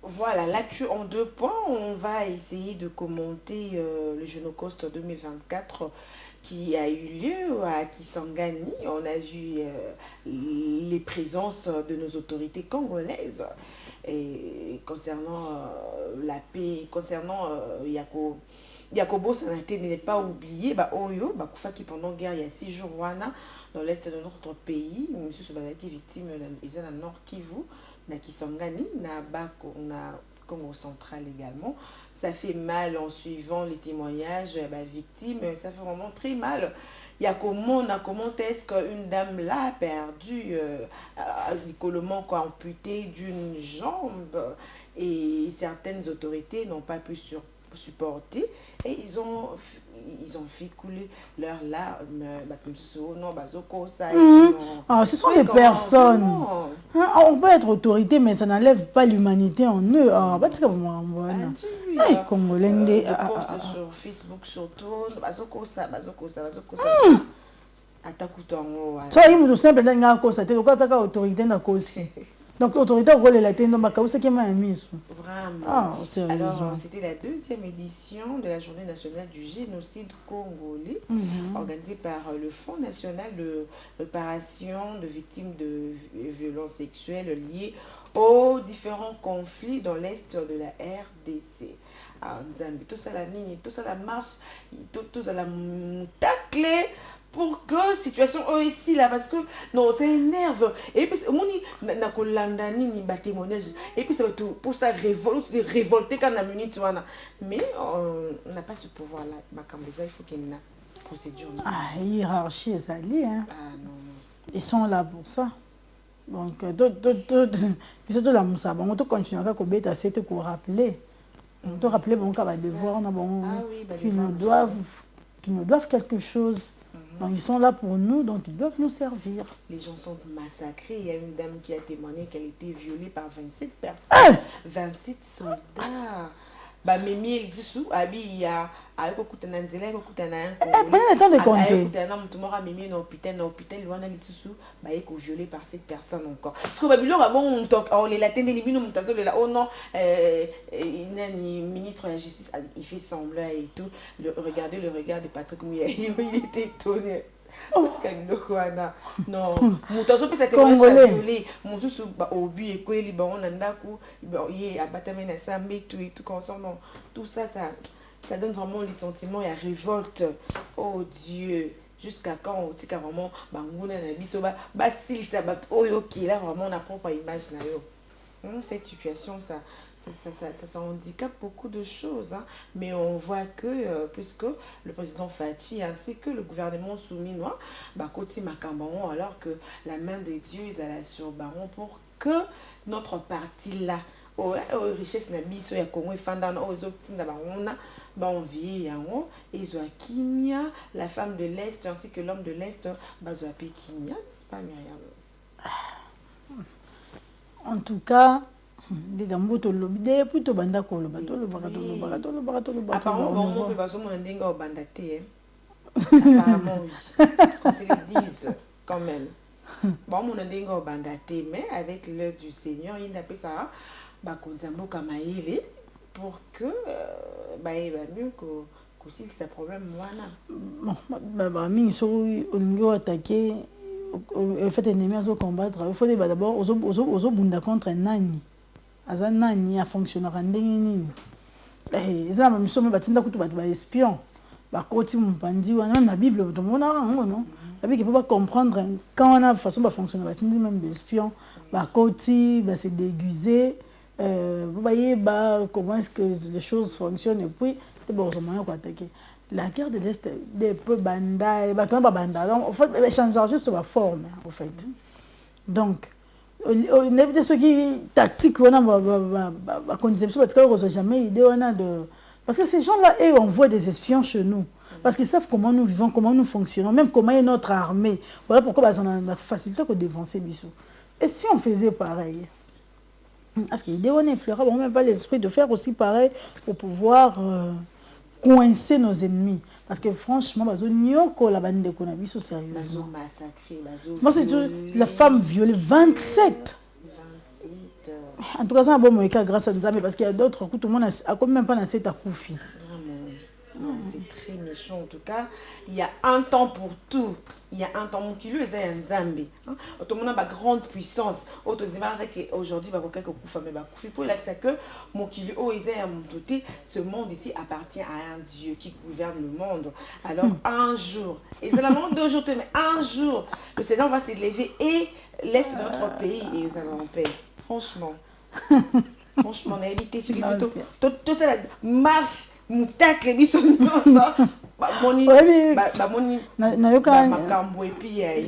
A: Voilà, l'actu en 2 points. On va essayer de commenter le Genocost 2024 qui a eu lieu à Kisangani. On a vu les présences de nos autorités congolaises et concernant la paix, concernant Yakobo Sanate n'est pas oublié, Oyo, Koufaki pendant la guerre il y a 6 jours dans l'est de notre pays, M. Sobalaki victime, ils sont dans le Nord Kivu. Na Kisangani, na Bako, na Congo central également. Ça fait mal en suivant les témoignages victimes, ça fait vraiment très mal. Il y a comment est-ce qu'une dame là a perdu le manque amputé d'une jambe et certaines autorités n'ont pas pu supporter et ils ont fait couler leurs larmes.
B: Ce sont des personnes. On peut être autorité, mais ça n'enlève pas l'humanité en eux. Les Congolais.
A: Sur Facebook, surtout.
B: Donc, l'autorité au la tête,
A: vraiment. Alors, c'était la 2e édition de la journée nationale du génocide congolais, organisée par le Fonds national de réparation de victimes de violences sexuelles liées aux différents conflits dans l'est de la RDC. Alors, Nzambi, tout ça la ligne, tout ça la marche, tout ça la taclé. Pour que la situation ici là, parce que non, ça énerve. Et puis, et puis c'est pour ça révolter quand on a minute. Mais on n'a pas ce pouvoir là. Il faut qu'il y ait une procédure.
B: Hiérarchie, ça lit. Hein.
A: Non.
B: Ils sont là pour ça. Donc, puis surtout la moussa, on doit continuer à combattre, c'est pour rappeler. On doit rappeler qu'on va devoir, qu'ils nous doivent quelque chose. Donc, ils sont là pour nous, donc ils doivent nous servir.
A: Les gens sont massacrés. Il y a une dame qui a témoigné qu'elle était violée par 27 personnes. 27 soldats. Mimi il dit sous abi ya ayiko kutana nzela ayiko kutana
B: le temps de compter.
A: Ayiko kutana mtumora mimi na hôpital loin ali sous ayiko violé par cette personne encore. Parce que babilonga bon on les la tende libino mutazo le la oh non nani ministre de la justice il fait semblant et tout regardez le regard de Patrick Mouya il était étonné. Non, mutozo pesa te
B: Congolais.
A: mususu ba obi ekweli ba on ndaku ye abatame na sambe tout comme ça non tout ça ça donne vraiment les sentiments, il y a révolte. Oh Dieu, jusqu'à quand on dit vraiment banguna na biso ba sil ça bat oyo qui là vraiment on a propre image na yo. Cette situation ça handicape beaucoup de choses, hein. Mais on voit que puisque le président Fachi ainsi que le gouvernement souminois côté Makambaron, alors que la main de Dieu est à la sur Baron pour que notre parti là aux richesses na biso ya Congo fanda na ozotinda barona envie yango ezo kimia la femme de l'Est ainsi que l'homme de l'Est bazo kimia, n'est-ce pas Myriam?
B: En tout cas, des gambo to lobide plutôt banda ko loba to loba.
A: Apparemment on peut bazo mon ndinga au banda te. Apparemment oui. Qu'on se le dise quand même. Bon mon ndinga au banda te mais avec l'œuvre du Seigneur, il appelle ça konzambo kamaile pour que mieux que si c'est problème wana.
B: Bon mingi so olingo attaquer en fait ennemi à combattre, il faut d'abord aux bunda contre nani aza nani a fonctionnera ndenge nini eza même somme batinda kutu ba espion ba koti mpandi wana na Bible to mona non la Bible peut pas comprendre quand on a façon ba fonctionner batindi même espion ba koti ba se déguiser vous voyez comment est-ce que les choses fonctionnent et puis c'est bon au moyen quoi attaquer. La guerre de l'Est, des peu banda, et en fait, elle change juste la forme, en fait. Donc, on est de ceux qui tactique, on a conception, parce qu'on n'a jamais idée, on a de. Parce que ces gens-là, eux, on voit des espions chez nous. Parce qu'ils savent comment nous vivons, comment nous fonctionnons, même comment est notre armée. Voilà pourquoi on a la facilité de défoncer Bissou. Et si on faisait pareil? Parce qu'il y a des influents, on n'a même pas l'esprit de faire aussi pareil pour pouvoir. Coincer nos ennemis parce que franchement bazo nyoko la bande de konabiso sérieusement moi c'est la femme violée 27 en tout cas ça un bon moïka grâce à Nzambe parce qu'il y a d'autres tout le monde a comme même pas dans cette akoufi.
A: C'est très méchant en tout cas. Il y a un temps pour tout. Il y a un temps. Mon kilo est un Nzambe. Tout le monde a une grande puissance. Aujourd'hui, pour que mon kilo est un monde. Ce monde ici appartient à un Dieu qui gouverne le monde. Alors un jour, et c'est le monde d'aujourd'hui, mais un jour, le Seigneur va s'élever et laisse notre pays et nous allons en paix. Franchement. Franchement, on a évité ce qui est tout ça marche. Moutakle biso nyonso bamoni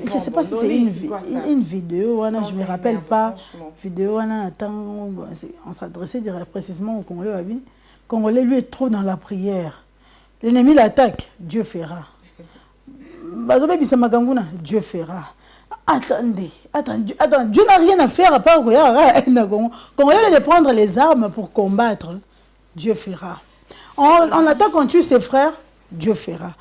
B: je sais pas si c'est une vidéo wana je me rappelle pas vidéo wana attends on s'adressait précisément au Congolais wabi Congolais lui est trop dans la prière, l'ennemi l'attaque, Dieu fera bazobe bisa makanguna, Dieu fera. Attendez, Dieu n'a rien à faire à part regarder Congolais de prendre les armes pour combattre, Dieu fera. On attend qu'on tue ses frères, Dieu fera.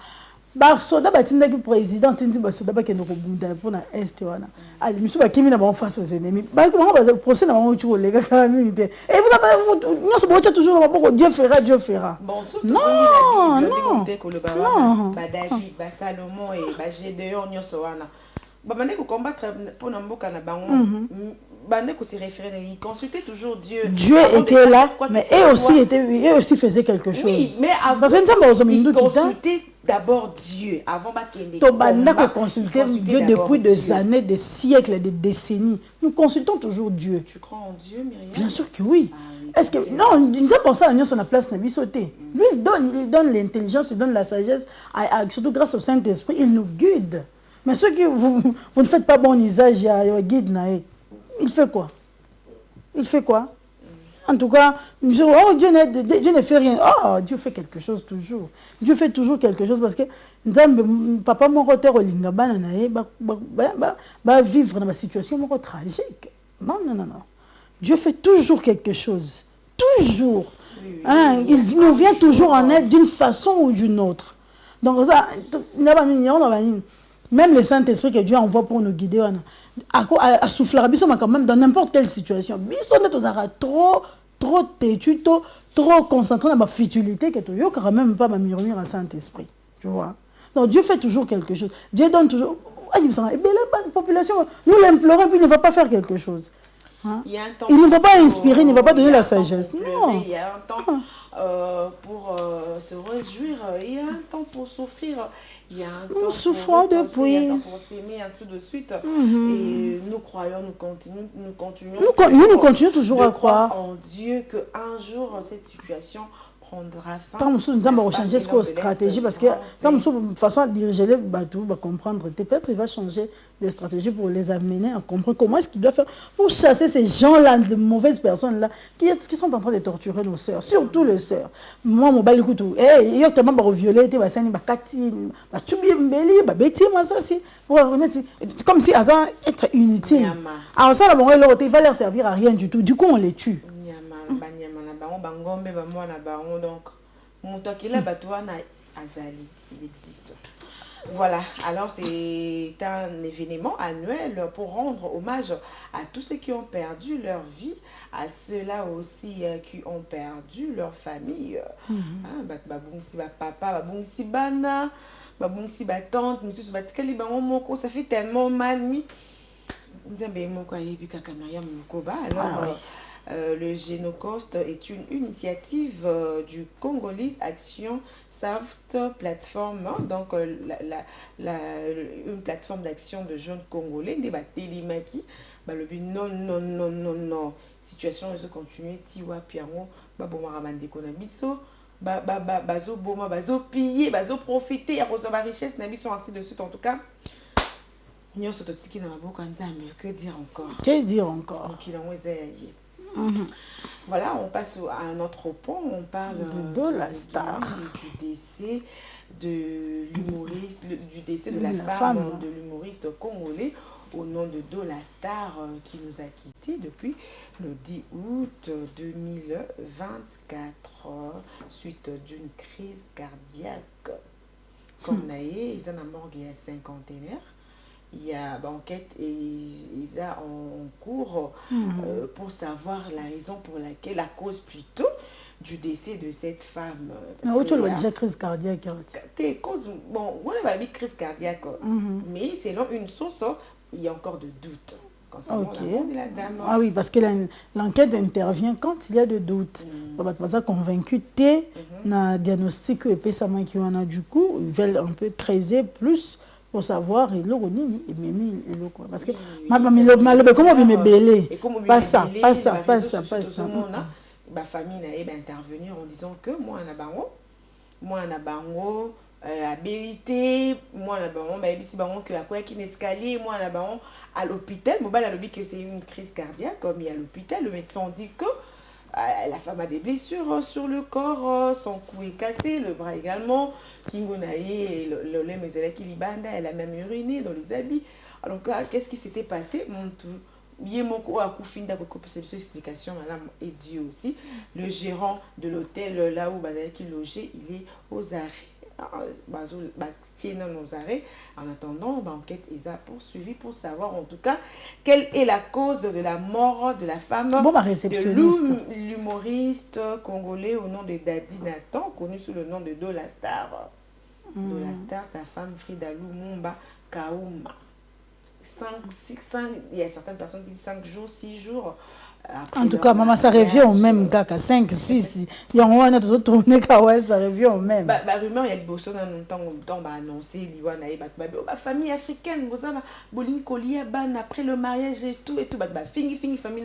B: Soda batinda ki président tindi basoda ba kendo ko bunda pour na est wana. Ali misu ba kimi na ba face aux ennemis. Ba ko ba procès na ba tu lega ka militaire. Et vous attendez vous nyonso bo toujours na ba Dieu fera, Dieu fera.
A: Bon,
B: non.
A: Ba David, ba Salomon et ba Gédéon nyonso wana. Ba bande ko combattre pour na mboka na bango. Bande ko se référer ils consultaient toujours Dieu.
B: Dieu était là, mais eux aussi faisaient quelque chose.
A: Oui, mais avant ils consultaient d'abord Dieu avant bakende.
B: To banda ko consulter Dieu depuis des années, des siècles, des décennies. Nous consultons toujours Dieu.
A: Tu crois en Dieu, Myriam?
B: Bien sûr que oui. Est-ce que non, nous sommes pour ça nous sommes à la place na bisoté. Lui il donne l'intelligence, il donne la sagesse, surtout grâce au Saint-Esprit, il nous guide. Mais ceux qui vous ne faites pas bon usage, il y a guide naé. Il fait quoi? En tout cas, Dieu ne fait rien. Oh, Dieu fait quelque chose toujours. Dieu fait toujours quelque chose parce que papa mon roteur olinga bananae va vivre dans une situation tragique. Non. Dieu fait toujours quelque chose. Toujours. Hein, il nous vient toujours en aide d'une façon ou d'une autre. Donc ça, même le Saint-Esprit que Dieu envoie pour nous guider, à souffler quand même dans n'importe quelle situation. Trop têtu, trop concentré dans ma futilité que tu n'as même pas murmure à Saint-Esprit. Tu vois? Donc Dieu fait toujours quelque chose. Dieu donne toujours. Et bien la population, nous l'implorons, puis il ne va pas faire quelque chose. Hein?
A: Il y a un temps
B: Il ne va pas inspirer, il ne va pas donner la
A: temps pour
B: sagesse.
A: pleurer,
B: Non.
A: il y a un temps pour se réjouir, il y a un temps pour souffrir, il y a un temps
B: Nous
A: pour
B: souffrons
A: reposer,
B: depuis.
A: il y a un temps pour s'aimer, ainsi de suite. Et nous croyons, nous continuons.
B: Nous continuons toujours
A: de
B: à croire.
A: en Dieu qu'un jour cette situation prendra fin.
B: Tant que nous avons changé ce stratégie parce que tant que nous façon de diriger les bateaux, va comprendre. Peut-être il va changer les stratégies pour les amener à comprendre comment est-ce qu'il doit faire pour chasser ces gens-là, de mauvaises personnes-là, qui sont en train de torturer nos sœurs, surtout les sœurs. Moi, mon bal écoute, il y a tellement de violets, des bassins, des kati, des tubis, des bêtises, ça c'est comme si Azan être inutile. Alors ça, il va leur servir à rien du tout. Du coup, on les tue.
A: Bangombe bamwana bango donc muto akila batwana azali il existe. Voilà, alors c'est un événement annuel pour rendre hommage à tous ceux qui ont perdu leur vie, à ceux-là aussi qui ont perdu leur famille. Babungsi ba papa, babungsi bana, babungsi ba tante, monsieur batikali bango moko, ça fait tellement mal mi. Nzambe moko ayebi kaka Myriam Mukoba. Alors le Génocost est une initiative du Congolese Action Soft Platform, donc une plateforme d'action de jeunes congolais, des batelimaki, non, situation se continue, tiwa piango, babomaraman konabiso, bazo boma, bazo piller, bazo profiter, à cause de la richesse, nabiso ainsi de suite en tout cas. Que dire encore?
B: Que dire encore?
A: Voilà, on passe à un autre point, on parle
B: de la star,
A: du décès de l'humoriste, du décès de la femme de l'humoriste congolais au nom de Dola Star qui nous a quittés depuis le 10 août 2024 suite d'une crise cardiaque. Comme naïe, ils en ont morgue il y a cinquantenaire. Il y a enquête et ils ont en cours pour savoir la raison pour laquelle, la cause plutôt du décès de cette femme.
B: Mais où tu as déjà crise cardiaque?
A: Bon, on a une crise cardiaque, mais selon une source, il y a encore de doutes. La dame.
B: Ah oui, parce que l'enquête intervient quand il y a de doutes. On va pas convaincu t'es na diagnostic et puis ça qui en a du coup, ils veulent un peu creuser plus pour savoir et parce que comment me belé pas ça ma
A: famille n'a intervenir en disant que moi na bango habilité moi na bango si bango que à quoi qui escalier moi na bango à l'hôpital mobile à l'hôpital que c'est une crise cardiaque comme il y a l'hôpital le médecin dit que la femme a des blessures sur le corps, son cou est cassé, le bras également. Kingonaye, le lait qui libanda, elle a même uriné dans les habits. Alors, qu'est-ce qui s'était passé? Explication, madame, et Dieu aussi. Le gérant de l'hôtel, là où il logeait, il est aux arrêts. En attendant, l'enquête est poursuivie pour savoir en tout cas quelle est la cause de la mort de la femme de l'humoriste congolais au nom de Dadi Nathan, connu sous le nom de Dola Star. Dola Star, sa femme Frida Lumumba Kauma. Il y a certaines personnes qui disent 5 jours, 6 jours.
B: En tout cas, maman, ça revient au même cas, 5, 6. Il y a un autre tourné, ça revient au même.
A: La rumeur, il y a des bossons dans le temps, annoncé, la famille africaine, après le mariage et tout, fini, famille,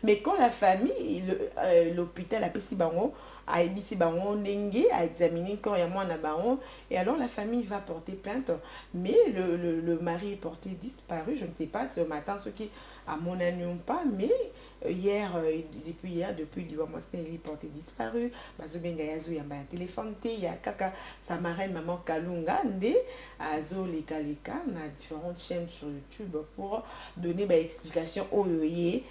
A: mais quand la famille, l'hôpital a pissé bango, a ébissé bango, a examiné quand il y a moins baron, et alors la famille va porter plainte, mais le mari est porté disparu, je ne sais pas, ce matin, ceux qui, à mon avis, pas, mais hier, depuis il est porté disparu, il y a un téléphone, il y a kaka, sa marraine, maman Kalunga, Azo Leka, on a différentes chaînes sur YouTube pour donner des explications au il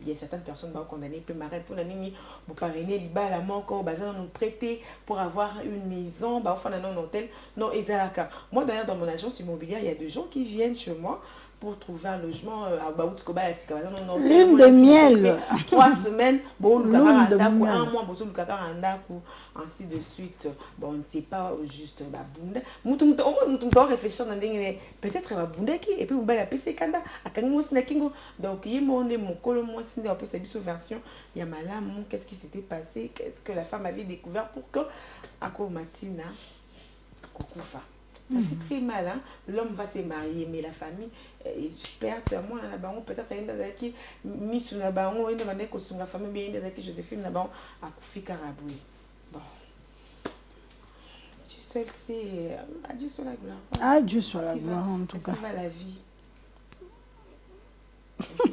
A: y a certaines personnes condamnées, puis marraine pour la ligne, pour parrainer, liba la manque, nous prêter pour avoir une maison, enfin, un hôtel, non, Ezalaka. Moi, d'ailleurs, dans mon agence immobilière, il y a des gens qui viennent chez moi pour trouver un logement à Baoutskoba.
B: Lune de miel.
A: 3 semaines, bon,
B: Lune de
A: un
B: miel.
A: mois, ainsi de suite. Bon, on ne sait pas juste. Réfléchir dans des peut-être va bundaki et puis on va la PC Kanda. Donc, il y a mon colo, moi, c'est un peu sa version. Il y a malam, qu'est-ce qui s'était passé? Qu'est-ce que la femme avait découvert pour que, à Matina, Kokufa. Ça fait très mal, hein? L'homme va se marier, mais la famille est super. Moi, peut-être qu'il y a des mis sur la baron, il y a des famille, il y a des Joséphine, à Koufi Karaboué. Bon. Dieu seul, c'est. Adieu sur la gloire.
B: Adieu sur la gloire, en tout cas.
A: Ça va la vie.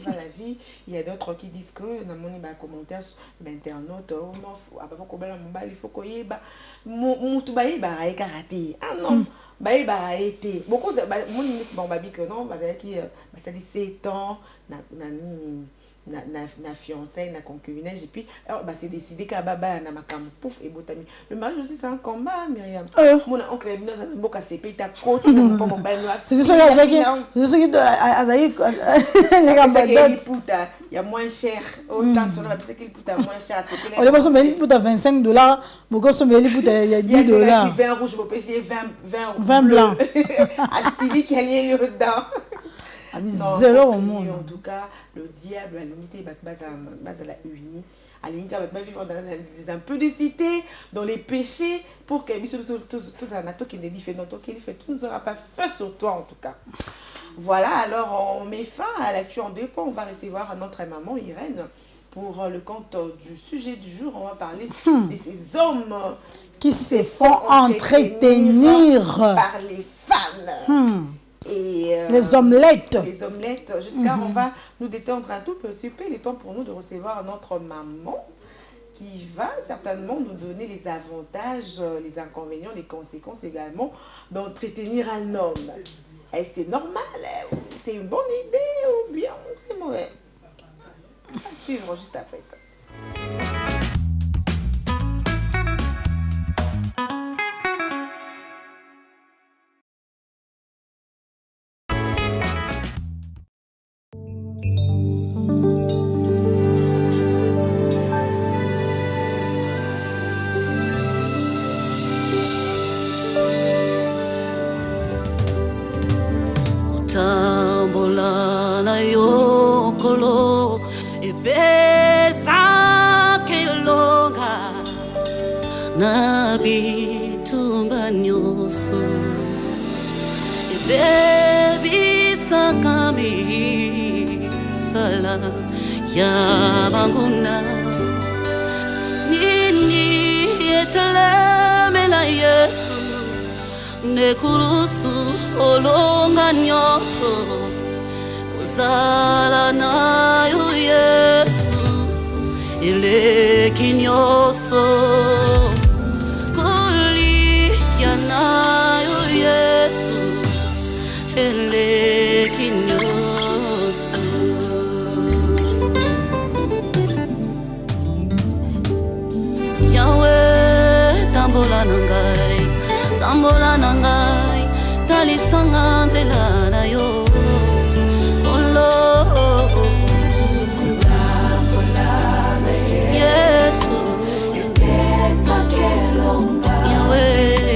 A: La vie, il y a d'autres qui disent que dans mon commentaire internaute il faut que ah non beaucoup que non qui ça dit 7 ans na fiancé na concubinage et puis alors c'est décidé qu'à baba na makam pouf et botami le mariage aussi c'est un combat Myriam mon oncle Ebino ça boka CP ta côte
B: c'est ça là qui azaï les gambas
A: il y a moins cher autant on a pensé qu'il coûte moins cher
B: on est pas sur mais pour $25 beaucoup sur mais pour il y a $10
A: vin rouge vous payez
B: 20 blanc
A: à Sylvie qui est dedans.
B: Zéro au monde.
A: En tout cas, le diable a limité base à la unie. À limiter vivre dans un peu de cité, dans les péchés, pour que tout un qui ne fait tout ne sera pas fait sur toi en tout cas. Voilà, alors on met fin à l'actu en 2 points. On va recevoir notre maman Irène pour le compte du sujet du jour. On va parler de ces hommes
B: qui se font entretenir
A: par les femmes. Et
B: les omelettes.
A: Jusqu'à on va nous détendre un tout petit peu. Il est temps pour nous de recevoir notre maman qui va certainement nous donner les avantages, les inconvénients, les conséquences également d'entretenir un homme. Est-ce que c'est normal? C'est une bonne idée ou bien c'est mauvais? À suivre juste après ça.
C: Nabitumba nyoso Baby sakami sala ya banguna Nini etelemela Yesu Nekulusu olonga nyoso Kuzala nayo Yesu Eleki nyoso Nayo Yesu eleki nyoso Yahweh tambola nangai talisanga nzela na yo Yesu Yahweh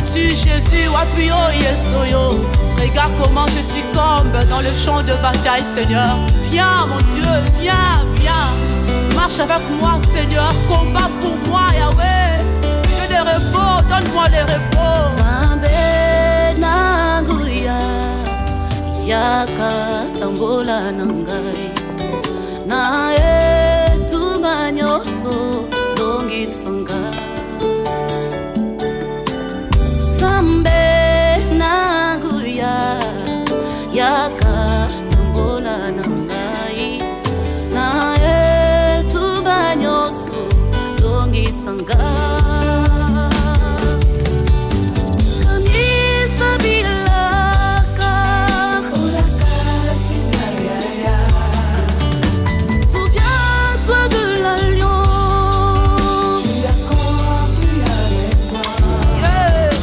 C: m'appelles-tu Jésus, Wapio Yesoyo? Regarde comment je succombe dans le champ de bataille, Seigneur. Viens, mon Dieu, viens, viens. Marche avec moi, Seigneur. Combat pour moi, Yahweh. Dieu de repos, donne-moi le repos. Zambe nanguya, yaka tambola nangai. Nae tumanyoso dongi sanga. Zambe nanguya, yaka tambola nangai. Nae tumanyoso dongi sanga. Kamisa bilaka, souviens-toi de l'alliance. Tu as combu avec moi. Yes.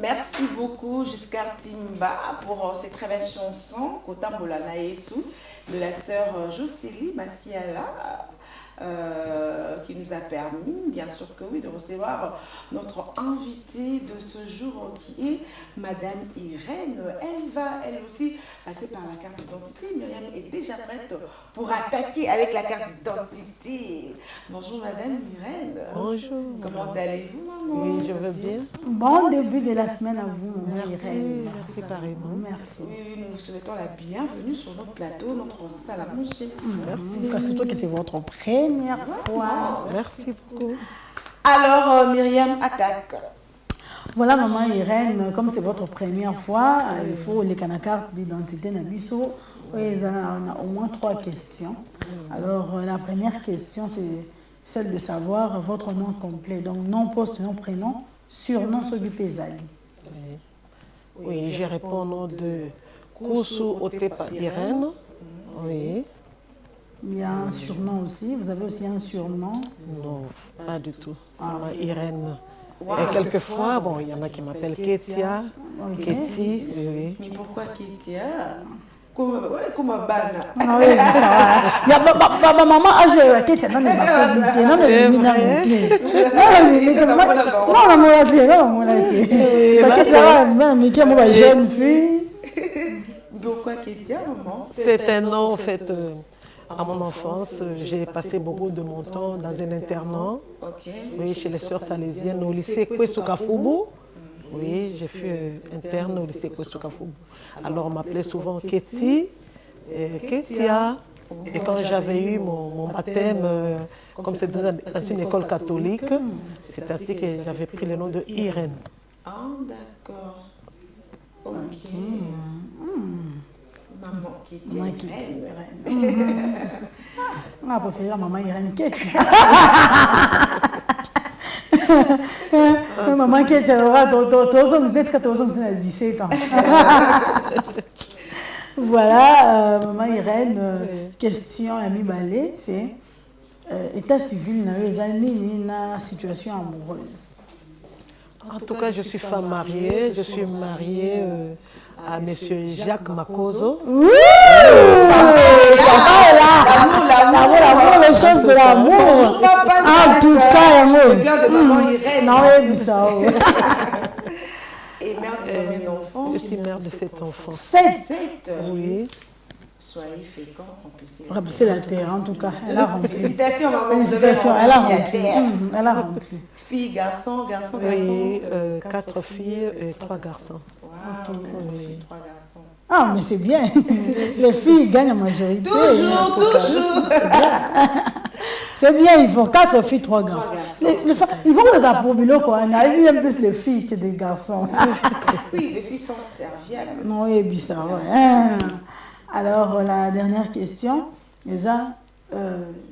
A: Merci beaucoup Giscard Timba pour cette très belle chanson Kotambola Naesu de la sœur Jocelyne Massiala qui nous a permis, bien sûr que oui, de recevoir notre invitée de ce jour qui est Madame Irène. Elle va, elle aussi, passer par la carte d'identité. Myriam est déjà prête pour attaquer avec la carte d'identité. Bonjour Madame Irène.
F: Bonjour.
A: Comment allez-vous, maman?
F: Oui, je veux bien.
B: Bon début de la semaine à vous, maman Irène.
F: Merci pareillement.
B: Merci.
A: Oui, nous vous souhaitons la bienvenue sur notre plateau, notre salle à manger.
B: Merci. Surtout que c'est votre première fois.
F: Merci beaucoup.
A: Alors, Myriam, attaque.
B: Voilà, maman Irène, comme c'est votre première fois, il faut les carte d'identité Nabiso. On a au moins 3 questions. Alors, la première question, c'est celle de savoir votre nom complet. Donc, nom, poste, nom, prénom, surnom, Sobipezali.
F: Oui, je réponds au nom de Kousu Otepa Irène. Oui.
B: Il y a un surnom aussi. Vous avez aussi un surnom?
F: Non, pas du tout. C'est Irène. Wow. Et quelquefois, bon, il y en a qui m'appellent Ketia, okay. Keti, oui.
A: Mais pourquoi Ketia? Comme Bana.
B: Non, oui, ça va. Il y a ma maman a joué à Ketia. Non, mais ma communauté. Non, mais non, non, jeune fille.
A: Pourquoi Ketia, maman?
F: C'est un nom, en fait. À mon enfance, j'ai passé beaucoup de mon temps dans un internat, oui, chez les sœurs salésiennes au lycée Kwesukafubu. Oui, j'ai fait interne au lycée Kwesukafubu. Alors on m'appelait souvent Keti, Ketia. Et quand j'avais eu mon baptême, comme c'était dans une école catholique, c'est ainsi que j'avais pris le nom de Irène.
A: Ah, d'accord. Ok. Maman Keti.
B: Maman Keti. On a préféré maman Irène Keti. Maman Keti, elle aura 17 ans. Voilà, maman Irène, question à mi-balai, c'est état civil dans les années, une situation amoureuse.
F: En tout cas, je suis femme mariée. Je suis mariée à M. Jacques Makozo.
B: Oui, l'amour, les choses de l'amour. En tout cas, l'amour. Non, oui, ça.
A: Et mère de combien d'enfants?
F: Je suis mère de 7 enfants.
B: 7?
F: Oui.
A: Soyez fécond,
B: remplissez la terre, en tout cas. Elle a rempli.
A: Félicitations, maman.
B: Félicitations, elle a rempli. Elle a rempli.
A: Filles, garçons, garçons,
F: oui, 4 filles et 3 garçons.
A: Wow, 4 filles, 3 garçons.
B: Ah, mais c'est bien. Les filles gagnent en majorité.
A: Toujours, toujours.
B: C'est bien, ils font 4 filles, 3 garçons. Ils vont les approbiler, quoi. On a bien plus les filles que des garçons.
A: Oui, les filles sont serviables.
B: Non, oui, bizarre, ouais. Alors, la dernière question, Lisa,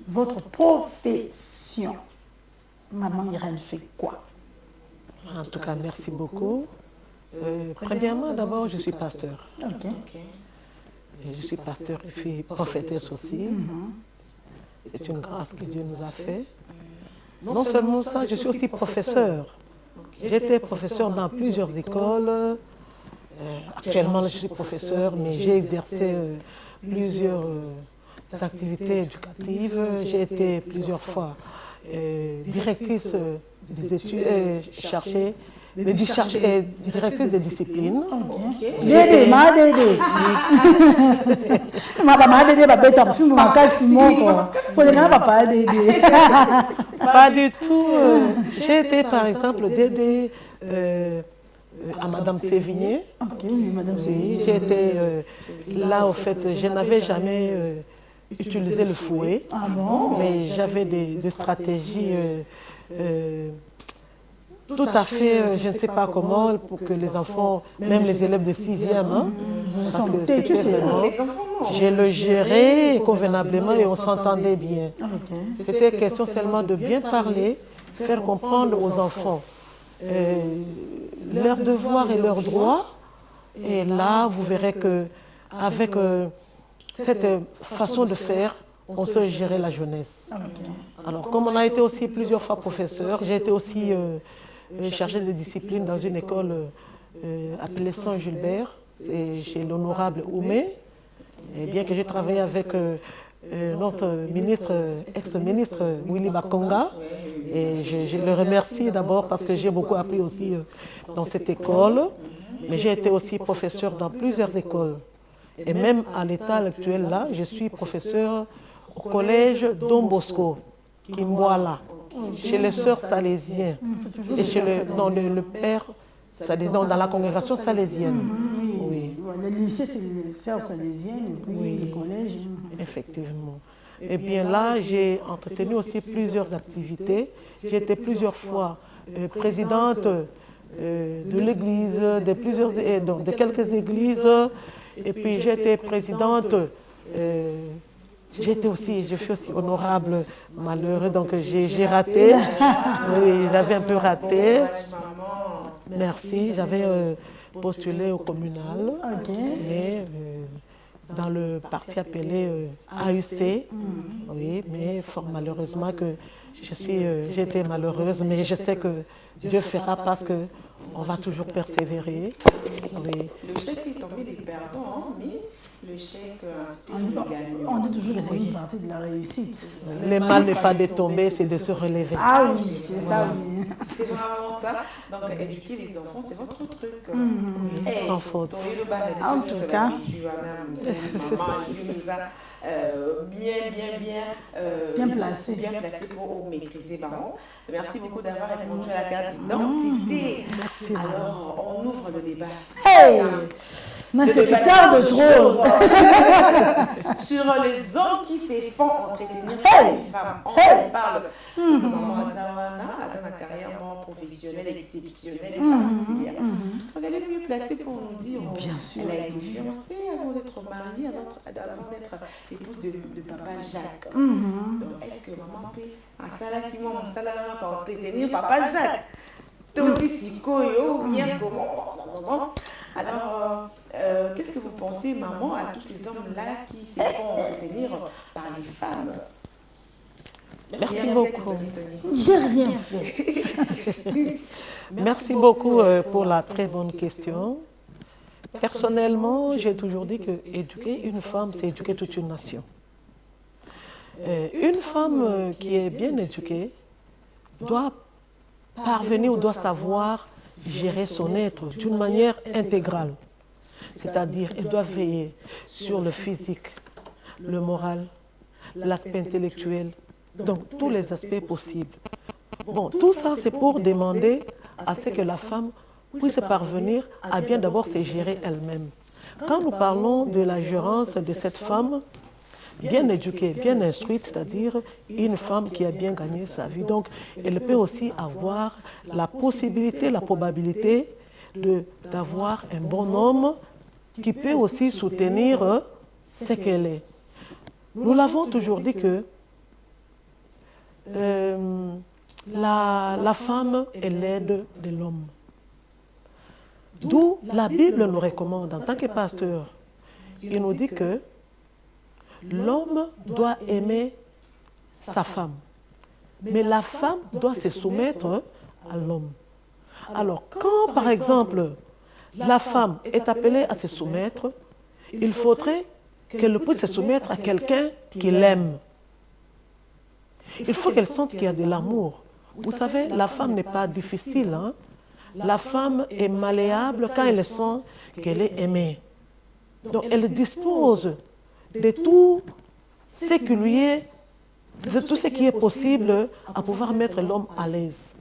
B: votre profession, maman Irène fait quoi?
F: En tout cas, merci beaucoup. Premièrement, d'abord, je suis pasteur.
B: Ok.
F: Et je suis pasteur et puis prophétesse aussi. C'est une grâce que Dieu nous a fait. Non seulement ça, je suis aussi professeur. J'étais professeur dans plusieurs écoles. Actuellement, je suis professeur, mais j'ai exercé plusieurs activités éducatives. J'ai été plusieurs fois directrice des études, directrice de discipline.
B: Dédé, ma Dédé. Ma Dédé va bête en film, ma casse mon. Faut les gars, papa Dédé.
F: Pas du tout. J'ai été par exemple Dédé à Madame Sévigné.
B: Ok, oui, Madame Sévigné.
F: J'ai été là, au fait, je n'avais jamais utilisé le fouet.
B: Ah bon?
F: Mais j'avais des stratégies tout à fait, je ne sais pas comment, pour que les enfants, même les élèves de 6e, parce que c'était vraiment, je le gérais convenablement et on s'entendait bien. C'était question seulement de bien parler, faire comprendre aux enfants leurs devoirs et leurs droits. Et là, vous verrez qu'avec cette façon de faire, on sait gérer la jeunesse. Alors, comme on a été aussi plusieurs fois professeur, j'ai été aussi chargé de discipline dans une école appelée Saint-Gilbert, c'est chez l'honorable Oumé. Et bien que j'ai travaillé avec notre ministre, ex-ministre Willy Bakonga, et je le remercie d'abord parce que j'ai beaucoup appris aussi dans cette école, mais j'ai été aussi professeur dans plusieurs écoles. Et même à l'état actuel là, je suis professeur au collège Don Bosco, Kimboala, chez les sœurs salésiens, et chez le père salésien, dans la congrégation salésienne. Oui.
B: Le lycée, c'est les sœurs salésiennes, et puis le collège.
F: Effectivement. Et bien là, j'ai entretenu aussi plusieurs activités. J'ai été plusieurs fois présidente de l'église, de quelques églises, et puis j'ai été présidente. Je suis aussi honorable, malheureux, donc j'ai raté. Oui, j'avais un peu raté. Merci, j'avais postulé au communal, mais dans le parti appelé AUC. Oui, mais fort malheureusement que j'ai été malheureuse, mais je sais que Dieu fera parce que on va toujours persévérer. Oui.
A: Le chèque est tombé des perdants, mais le chèque
B: on dit toujours que c'est une partie de la réussite.
F: Le mal n'est pas de tomber, c'est de se relever.
B: Ah oui, c'est ça, oui.
A: C'est vraiment ça. Donc, éduquer les enfants, c'est votre truc.
F: Sans faute.
B: En tout cas.
A: Maman, Dieu nous a bien placé pour maîtriser maman. Merci beaucoup d'avoir répondu à la carte d'identité.
F: Merci.
A: Alors, on ouvre le débat.
B: Hey! Non, c'est tard de trop.
A: Sur les hommes qui se font entretenir les femmes. On parle de maman Azawana, une carrière professionnelle, exceptionnelle et particulière. Elle est mieux placée pour nous dire.
B: Bien sûr.
A: Elle a été fiancée avant d'être mariée, avant d'être épouse de papa Jacques. Donc, est-ce que maman peut entretenir papa Jacques? Tout ici, ou bien comment? Alors, qu'est-ce que vous pensez, maman, à tous ces hommes-là qui se font entretenir par les femmes?
F: Merci beaucoup.
B: J'ai rien fait.
F: Merci beaucoup pour la très bonne question. Personnellement, j'ai toujours dit que éduquer une femme, c'est éduquer toute une nation. Une femme qui est bien éduquée doit parvenir ou doit savoir gérer son être d'une manière intégrale. C'est-à-dire, elle doit veiller sur le physique, le moral, l'aspect intellectuel, donc tous les aspects possibles. Bon, tout ça, c'est pour demander à ce que la femme puisse parvenir à bien d'abord se gérer elle-même. Quand nous parlons de la gérance de cette femme, bien éduquée, bien instruite, c'est-à-dire une femme qui a bien gagné sa vie. Donc, elle peut aussi avoir la possibilité, la probabilité d'avoir un bon homme qui peut aussi soutenir ce qu'elle est. Nous l'avons toujours dit que la femme est l'aide de l'homme. D'où la Bible nous recommande, en tant que pasteur, il nous dit que l'homme doit aimer sa femme, mais la femme doit se soumettre à l'homme. Alors, quand par exemple, la femme est appelée à se soumettre, il faudrait qu'elle puisse se soumettre à quelqu'un qui l'aime. Il faut qu'elle sente qu'il y a de l'amour. Vous savez, la femme n'est pas difficile. Hein? La femme est malléable quand elle sent qu'elle est aimée. Donc, elle dispose de tout ce qui lui est, de tout ce qui est possible à pouvoir mettre l'homme à l'aise.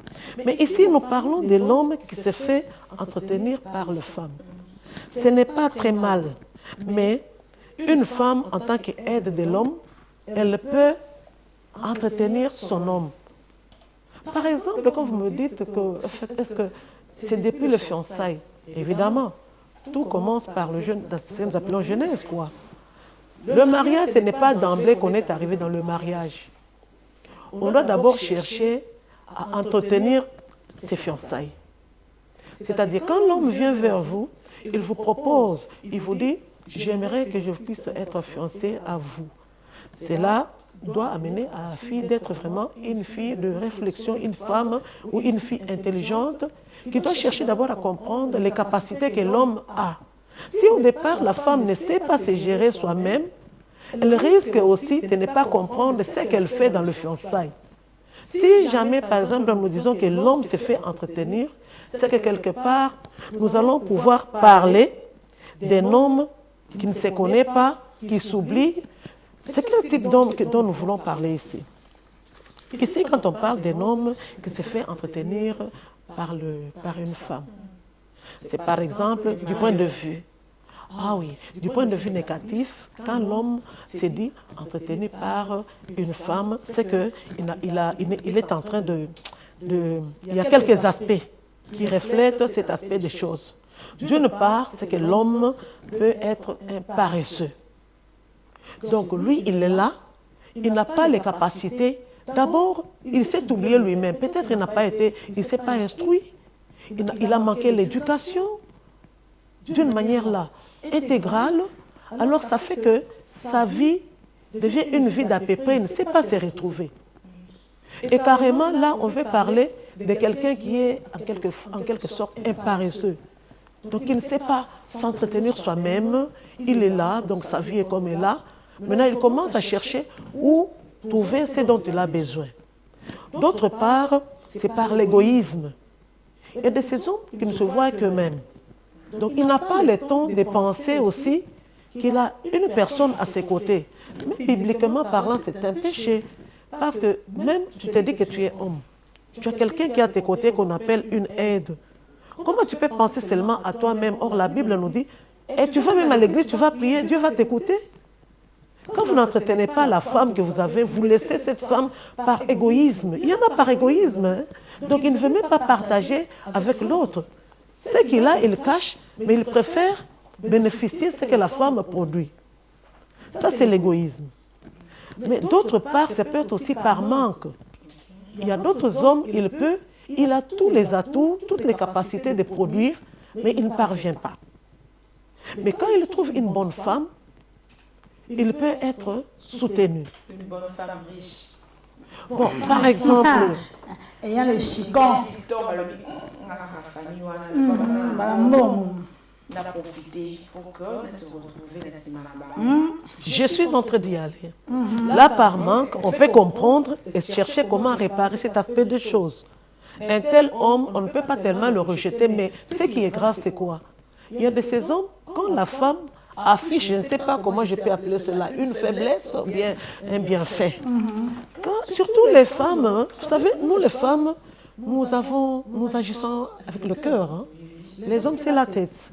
F: Mais ici, nous parlons de l'homme qui se fait entretenir par la femme. Ce n'est pas très mal, mais une femme, en tant qu'aide de l'homme, elle peut entretenir son homme. Par exemple, quand vous me dites que, est-ce que c'est depuis le fiançailles? Évidemment, tout commence par le jeune, ce que nous appelons jeunesse, quoi. Le mariage, ce n'est pas d'emblée qu'on est arrivé dans le mariage. On doit d'abord chercher à entretenir ses fiançailles. C'est-à-dire, quand l'homme vient vers vous, il vous propose, il vous dit, j'aimerais que je puisse être fiancé à vous. Cela doit amener à la fille d'être vraiment une fille de réflexion, une femme ou une fille intelligente qui doit chercher d'abord à comprendre les capacités que l'homme a. Si au départ la femme ne sait pas se gérer soi-même, elle risque aussi de ne pas comprendre ce qu'elle fait dans le fiançailles. Si jamais, par exemple, nous disons que l'homme se fait entretenir, c'est que quelque part, nous allons pouvoir parler d'un homme qui ne se connaît pas, qui s'oublie. C'est quel type d'homme dont nous voulons parler ici? Ici, quand on parle d'un homme qui se fait entretenir par une femme, c'est par exemple du point de vue, du point de vue négatif, quand l'homme se dit entretenu par une femme, c'est qu'il est en train il y a quelques aspects qui reflètent cet aspect des choses. D'une part, c'est que l'homme peut être un paresseux. Donc lui, il est là, il n'a pas les capacités. D'abord, il s'est oublié lui-même. Peut-être il ne s'est pas instruit. Il a manqué l'éducation d'une manière là intégrale. Alors ça fait que sa vie devient une vie d'à peu près, il ne sait pas se retrouver. Et carrément là, on veut parler de quelqu'un qui est en quelque sorte un paresseux. Donc il ne sait pas s'entretenir soi-même, il est là, donc sa vie est comme elle est là. Maintenant, il commence à chercher où trouver ce dont il a besoin. D'autre part, c'est par l'égoïsme. Il y a de ces hommes qui ne se voient qu'eux-mêmes. Donc il n'a pas le temps de penser aussi qu'il a une personne à ses côtés. Mais bibliquement parlant, c'est un péché. Parce que même tu te dis que tu es homme. Tu as quelqu'un qui est à tes côtés qu'on appelle une aide. Comment tu peux penser seulement à toi-même? Or, la Bible nous dit, et tu vas même à l'église, tu vas prier, Dieu va t'écouter. Quand vous n'entretenez pas la femme que vous avez, vous laissez cette femme par égoïsme. Il y en a par égoïsme. Hein? Donc, il ne veut même pas partager avec l'autre. Ce qu'il a, il cache, mais il préfère bénéficier de ce que la femme produit. Ça, c'est l'égoïsme. Mais d'autre part, ça peut être aussi par manque. Il y a d'autres hommes, il a tous les atouts, toutes les capacités de produire, mais il ne parvient pas. Mais quand il trouve une bonne femme, il peut être soutenu.
A: Une bonne femme riche.
F: Bon, par exemple...
B: Ayant le chicon.
F: Je suis en train d'y aller. Là, par manque, on peut comprendre et chercher comment réparer cet aspect de choses. Un tel homme, on ne peut pas tellement le rejeter, mais ce qui est grave, c'est quoi? Il y a de ces hommes, quand la femme affiche, je ne sais pas comment je peux appeler cela, une faiblesse ou bien un bienfait. Surtout les femmes, hein, vous savez, nous les femmes, nous agissons avec le cœur. Hein. Les hommes, c'est la tête.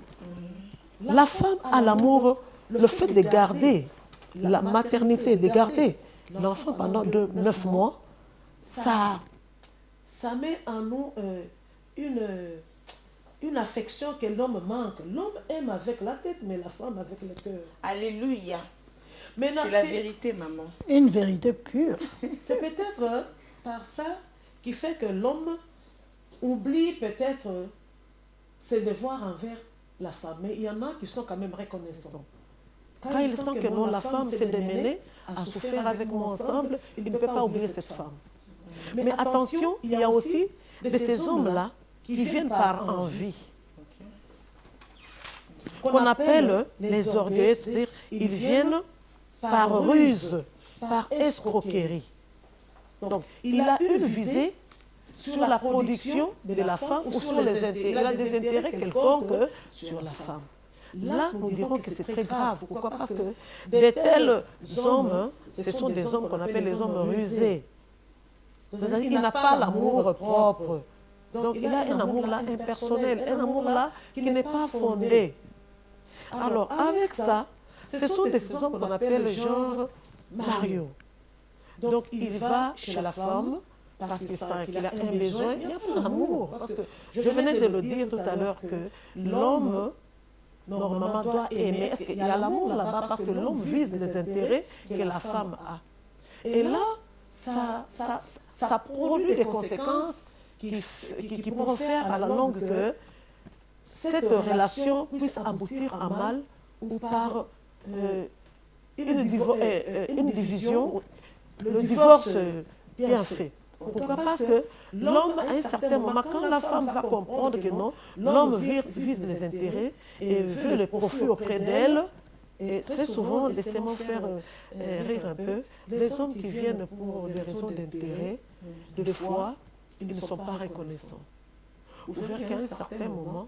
F: La femme a l'amour, le fait de garder la maternité, de garder l'enfant pendant 9 mois, ça met en nous une affection que l'homme manque. L'homme aime avec la tête, mais la femme avec le cœur.
A: Alléluia. C'est la vérité, maman.
B: Une vérité pure.
F: C'est peut-être par ça qui fait que l'homme oublie peut-être ses devoirs envers la femme. Mais il y en a qui sont quand même reconnaissants. Quand ils sentent que non, la femme s'est démenée, a souffert avec moi ensemble, il ne peut pas oublier cette femme. Mais attention, il y a aussi de ces hommes-là qui viennent par envie, qu'on appelle les orgueilleux, c'est-à-dire ils viennent par ruse, par escroquerie. Donc, il a une visée sur la production de la femme ou sur les intérêts. Il a des intérêts quelconques sur la femme. Là, nous dirons que c'est très grave. Pourquoi? Parce que de tels hommes, ce sont des hommes qu'on appelle les hommes rusés. Il n'a pas l'amour propre. Donc, il a un amour là impersonnel, un amour là qui n'est pas fondé. Alors, avec ça, ce sont des hommes qu'on appelle genre Mario. Donc, il va chez la femme parce qu'il sent qu'il a un besoin, il n'y a pas d'amour. Parce que je venais de le dire tout à l'heure que l'homme, normalement, doit aimer. Est-ce qu'il y a l'amour là-bas? Parce que l'homme vise les intérêts que la femme a. Et là, ça produit des conséquences qui pourront faire à la longue que cette relation puisse aboutir à mal ou par une division, le divorce bien fait. Pourquoi? Parce que l'homme, à un certain moment, quand la femme va comprendre que non, l'homme vise les intérêts et veut le profit auprès d'elle, et très souvent, laissez-moi faire rire un peu, les hommes qui viennent pour des raisons d'intérêt, des fois, ils ne sont pas reconnaissants. Vous verrez qu'à un certain moment,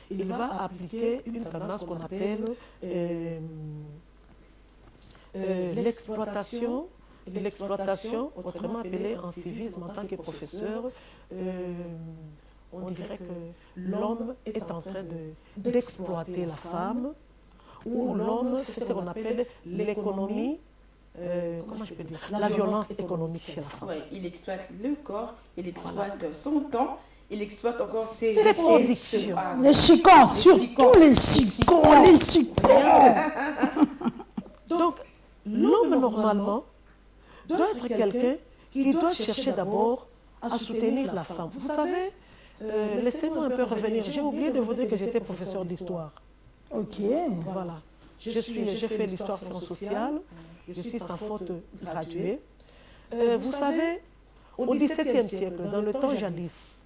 F: il va appliquer une tendance qu'on appelle l'exploitation, autrement appelée en civisme en tant que professeur, on dirait que l'homme est en train d'exploiter la femme, ou l'homme, c'est ce qu'on appelle l'économie, comment je peux dire, la violence économique chez la femme.
A: Ouais, il exploite le corps, il exploite son temps, il exploite encore
F: ses productions.
B: Les chicons, surtout les chicons, les chicons.
F: Donc, l'homme, normalement, doit être quelqu'un qui doit chercher d'abord à soutenir la femme. Vous savez, laissez-moi un peu revenir. J'ai oublié de vous dire que j'étais professeur d'histoire.
B: Ok.
F: Voilà. J'ai fait l'histoire sciences sociales. Je suis sans faute graduée. Vous savez, au XVIIe siècle, dans le temps jadis,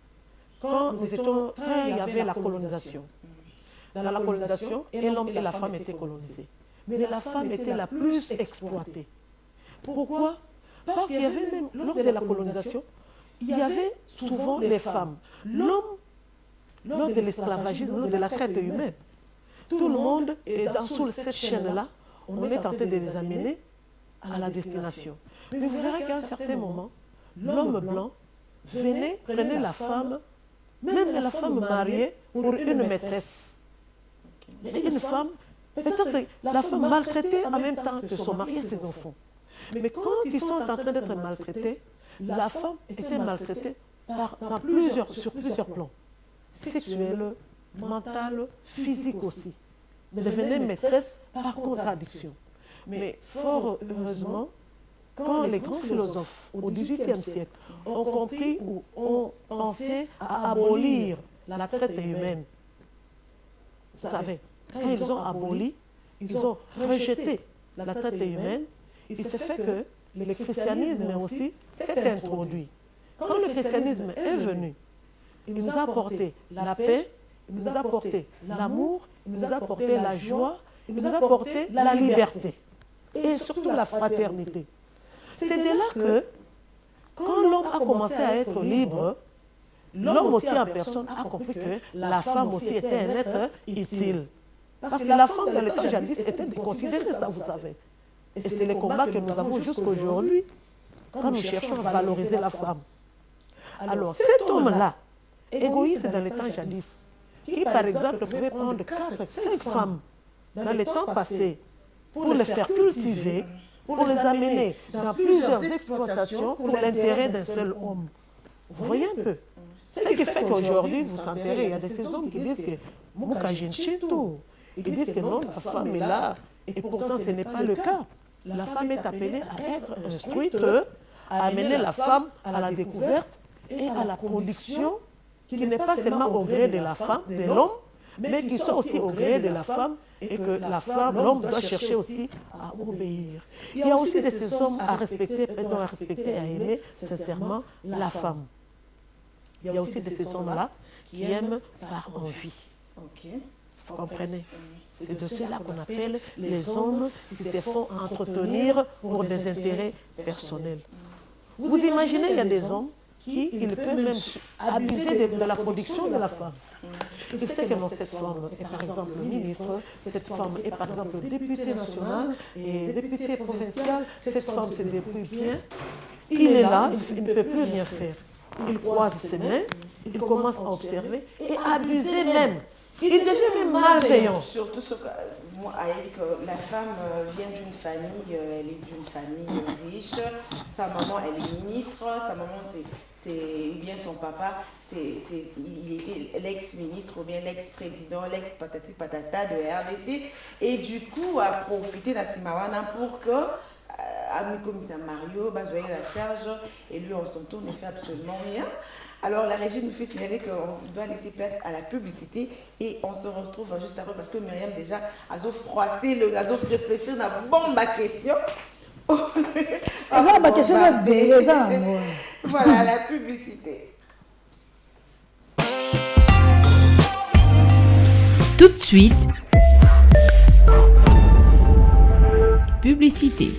F: quand il y avait la colonisation. Dans la colonisation, et l'homme et la femme étaient colonisés. Mais la femme était la plus exploitée. Pourquoi? Parce qu'il y avait même, lors de la colonisation, il y avait souvent les femmes. L'homme, lors de l'esclavagisme, lors de la traite humaine, tout le monde est sous cette chaîne-là, on est tenté de les amener à la destination. Mais vous verrez qu'à un certain moment, l'homme blanc venait, prenait la femme, même la femme mariée, pour une maîtresse. Une femme, peut-être la femme maltraitée en même temps que son mari et ses enfants. Mais quand ils sont en train d'être maltraités, la femme était maltraitée sur plusieurs plans. Sexuel, mental, physique aussi. Devenait maîtresse par contradiction. Mais fort heureusement, quand les grands philosophes au XVIIIe siècle ont compris ou ont pensé à abolir la traite humaine, vous savez, quand ils ont aboli, ils ont rejeté la traite humaine, il s'est fait que le christianisme aussi s'est introduit. Quand le christianisme est venu, il nous a apporté la paix, il nous a apporté l'amour, il nous a apporté la joie, il nous a apporté la liberté et surtout la fraternité. C'est de là que, quand l'homme a commencé à être libre, l'homme aussi en personne a compris que la femme aussi était un être utile. Parce que la femme dans le temps jadis était considérée ça, vous savez. Et c'est le combat que nous avons jusqu'aujourd'hui quand nous cherchons à valoriser la femme. Alors cet homme-là, égoïste dans le temps jadis, qui par exemple pouvait prendre 4, 5 femmes dans le temps passé pour les faire cultiver, pour les amener dans plusieurs exploitations pour l'intérêt d'un seul homme. Vous voyez un peu? Ce qui fait qu'aujourd'hui, vous s'enterrez, il y a de ces hommes qui disent que ils disent que non, la femme est là, et pourtant ce n'est pas le cas. La femme est appelée à être instruite, à amener la femme à la découverte et à la production qui n'est pas seulement au gré de la femme, de l'homme, mais qui soit aussi au gré de la femme et que la femme, l'homme doit chercher aussi à obéir. Il y a aussi de ces hommes à respecter et à aimer sincèrement la femme. Il y a aussi de ces hommes-là qui aiment par envie. Vous comprenez? C'est de ceux-là qu'on appelle les hommes qui se font entretenir pour des intérêts personnels. Vous imaginez, il y a des hommes qui peuvent même abuser de la production de la femme. Il sait que dans cette femme est par exemple ministre, cette femme est par exemple députée nationale et députée provinciale, cette femme se débrouille bien. Il est là, il ne peut plus rien faire. Il croise ses mains, il commence à observer et à abuser même. Il devient même malveillant.
A: Surtout ce que moi, avec la femme vient d'une famille, elle est d'une famille riche. Sa maman, elle est ministre. Sa maman, ou bien son papa, il était l'ex-ministre ou bien l'ex-président, l'ex-patati patata de la RDC. Et du coup, a profité de Simawana pour que ami commissaire Mario, joyer la charge, et lui, en son tour, ne fait absolument rien. Alors, la régie nous fait signaler qu'on doit laisser place à la publicité et on se retrouve juste après parce que Myriam déjà a froissé, a réfléchi à la bombe à question. Voilà, la publicité.
G: Tout de suite, publicité.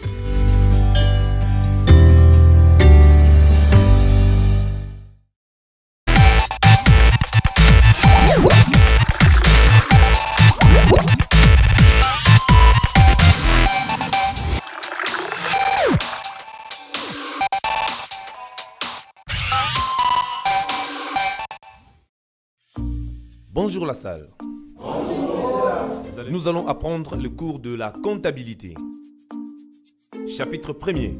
H: Bonjour la salle. Nous allons apprendre le cours de la comptabilité. Chapitre 1er.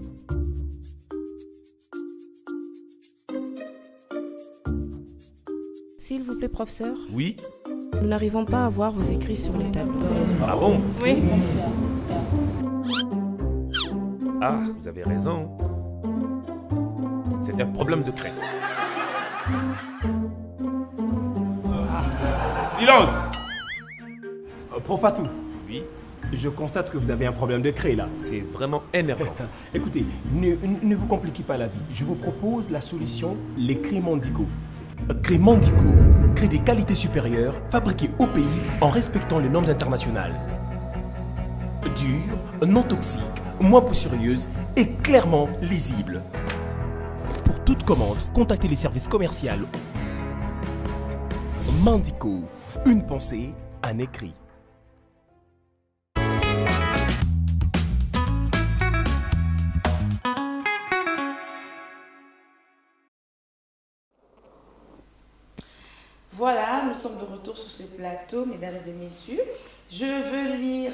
I: S'il vous plaît, professeur.
H: Oui.
I: Nous n'arrivons pas à voir vos écrits sur les tableaux.
H: Ah bon?
I: Oui.
H: Ah, vous avez raison. C'est un problème de craie. Silence!
J: Prof Patou.
H: Oui.
J: Je constate que vous avez un problème de craie là.
H: C'est vraiment énervant.
J: Écoutez, ne vous compliquez pas la vie. Je vous propose la solution, les craies Mandico. Craies Mandico, craies des qualités supérieures, fabriquées au pays en respectant les normes internationales. Dure, non toxique, moins poussiéreuse et clairement lisible. Pour toute commande, contactez les services commerciaux. Mandico, une pensée, un écrit.
A: Voilà, nous sommes de retour sur ce plateau, mesdames et messieurs. Je veux lire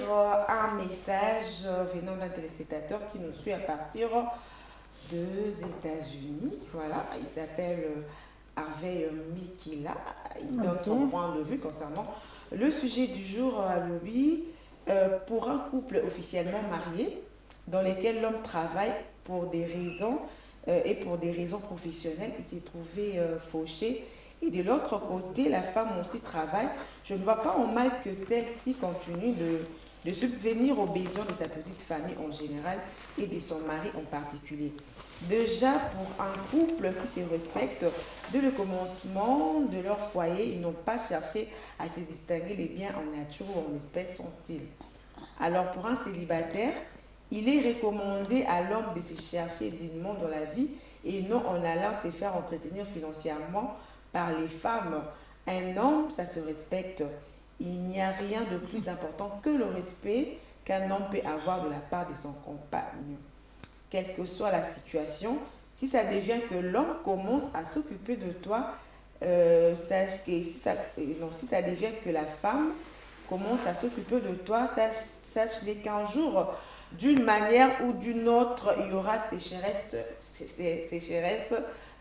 A: un message venant d'un téléspectateur qui nous suit à partir des États-Unis. Voilà, il s'appelle Harvey Mikila. Il donne son point de vue concernant le sujet du jour à Lobby. Pour un couple officiellement marié, dans lequel l'homme travaille pour des raisons et pour des raisons professionnelles, il s'est trouvé fauché. Et de l'autre côté, la femme aussi travaille. Je ne vois pas en mal que celle-ci continue de subvenir aux besoins de sa petite famille en général et de son mari en particulier. Déjà, pour un couple qui se respecte, dès le commencement de leur foyer, ils n'ont pas cherché à se distinguer les biens en nature ou en espèces sont-ils. Alors, pour un célibataire, il est recommandé à l'homme de se chercher dignement dans la vie et non en allant se faire entretenir financièrement par les femmes. Un homme, ça se respecte. Il n'y a rien de plus important que le respect qu'un homme peut avoir de la part de son compagnon. Quelle que soit la situation, si ça devient que l'homme commence à s'occuper de toi, sache que si ça devient que la femme commence à s'occuper de toi, sache-les qu'un jour, d'une manière ou d'une autre, il y aura sécheresse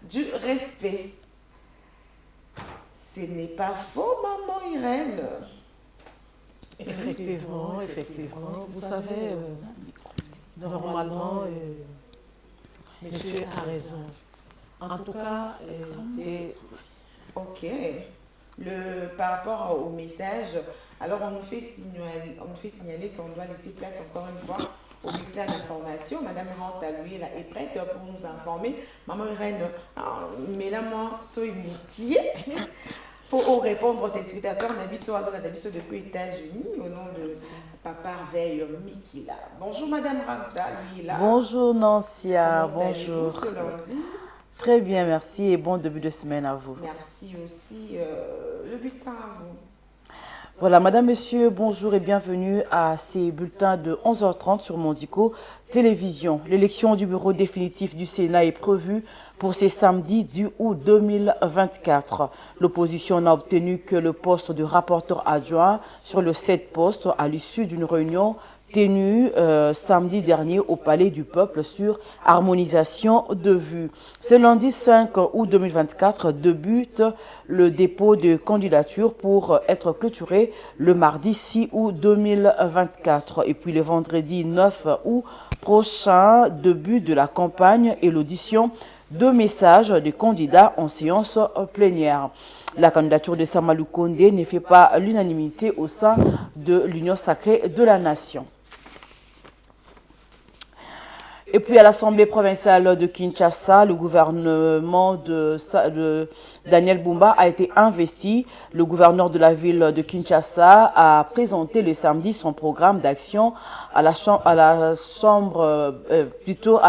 A: du respect. Ce n'est pas faux, maman Irène.
F: Effectivement. Vous savez, normalement, monsieur a raison. En tout cas, c'est...
A: Ok. Par rapport au message, alors on nous fait signaler qu'on doit laisser place encore une fois au bulletin d'information. Madame Ranta, lui, là, est prête pour nous informer. Maman Irène, mais là, moi, soy moutier. Pour répondre aux téléspectateurs, on a vu ça depuis les États-Unis au nom de Papa Veille Mikila. Bonjour Madame Ranta, lui, là.
G: Bonjour Nancia, bonjour.
A: Ce lundi?
G: Très bien, merci et bon début de semaine à vous.
A: Merci aussi. Le bulletin à vous.
G: Voilà, Madame, Messieurs, bonjour et bienvenue à ces bulletins de 11h30 sur Mondico Télévision. L'élection du bureau définitif du Sénat est prévue pour ces samedis du août 2024. L'opposition n'a obtenu que le poste de rapporteur adjoint sur le 7 postes à l'issue d'une réunion tenue samedi dernier au Palais du Peuple sur harmonisation de vues. Ce lundi 5 août 2024 débute le dépôt de candidature pour être clôturé le mardi 6 août 2024. Et puis le vendredi 9 août prochain, début de la campagne et l'audition de messages des candidats en séance plénière. La candidature de Samalou Kondé ne fait pas l'unanimité au sein de l'Union sacrée de la nation. Et puis à l'Assemblée provinciale de Kinshasa, le gouvernement de Daniel Bumba a été investi. Le gouverneur de la ville de Kinshasa a présenté le samedi son programme d'action à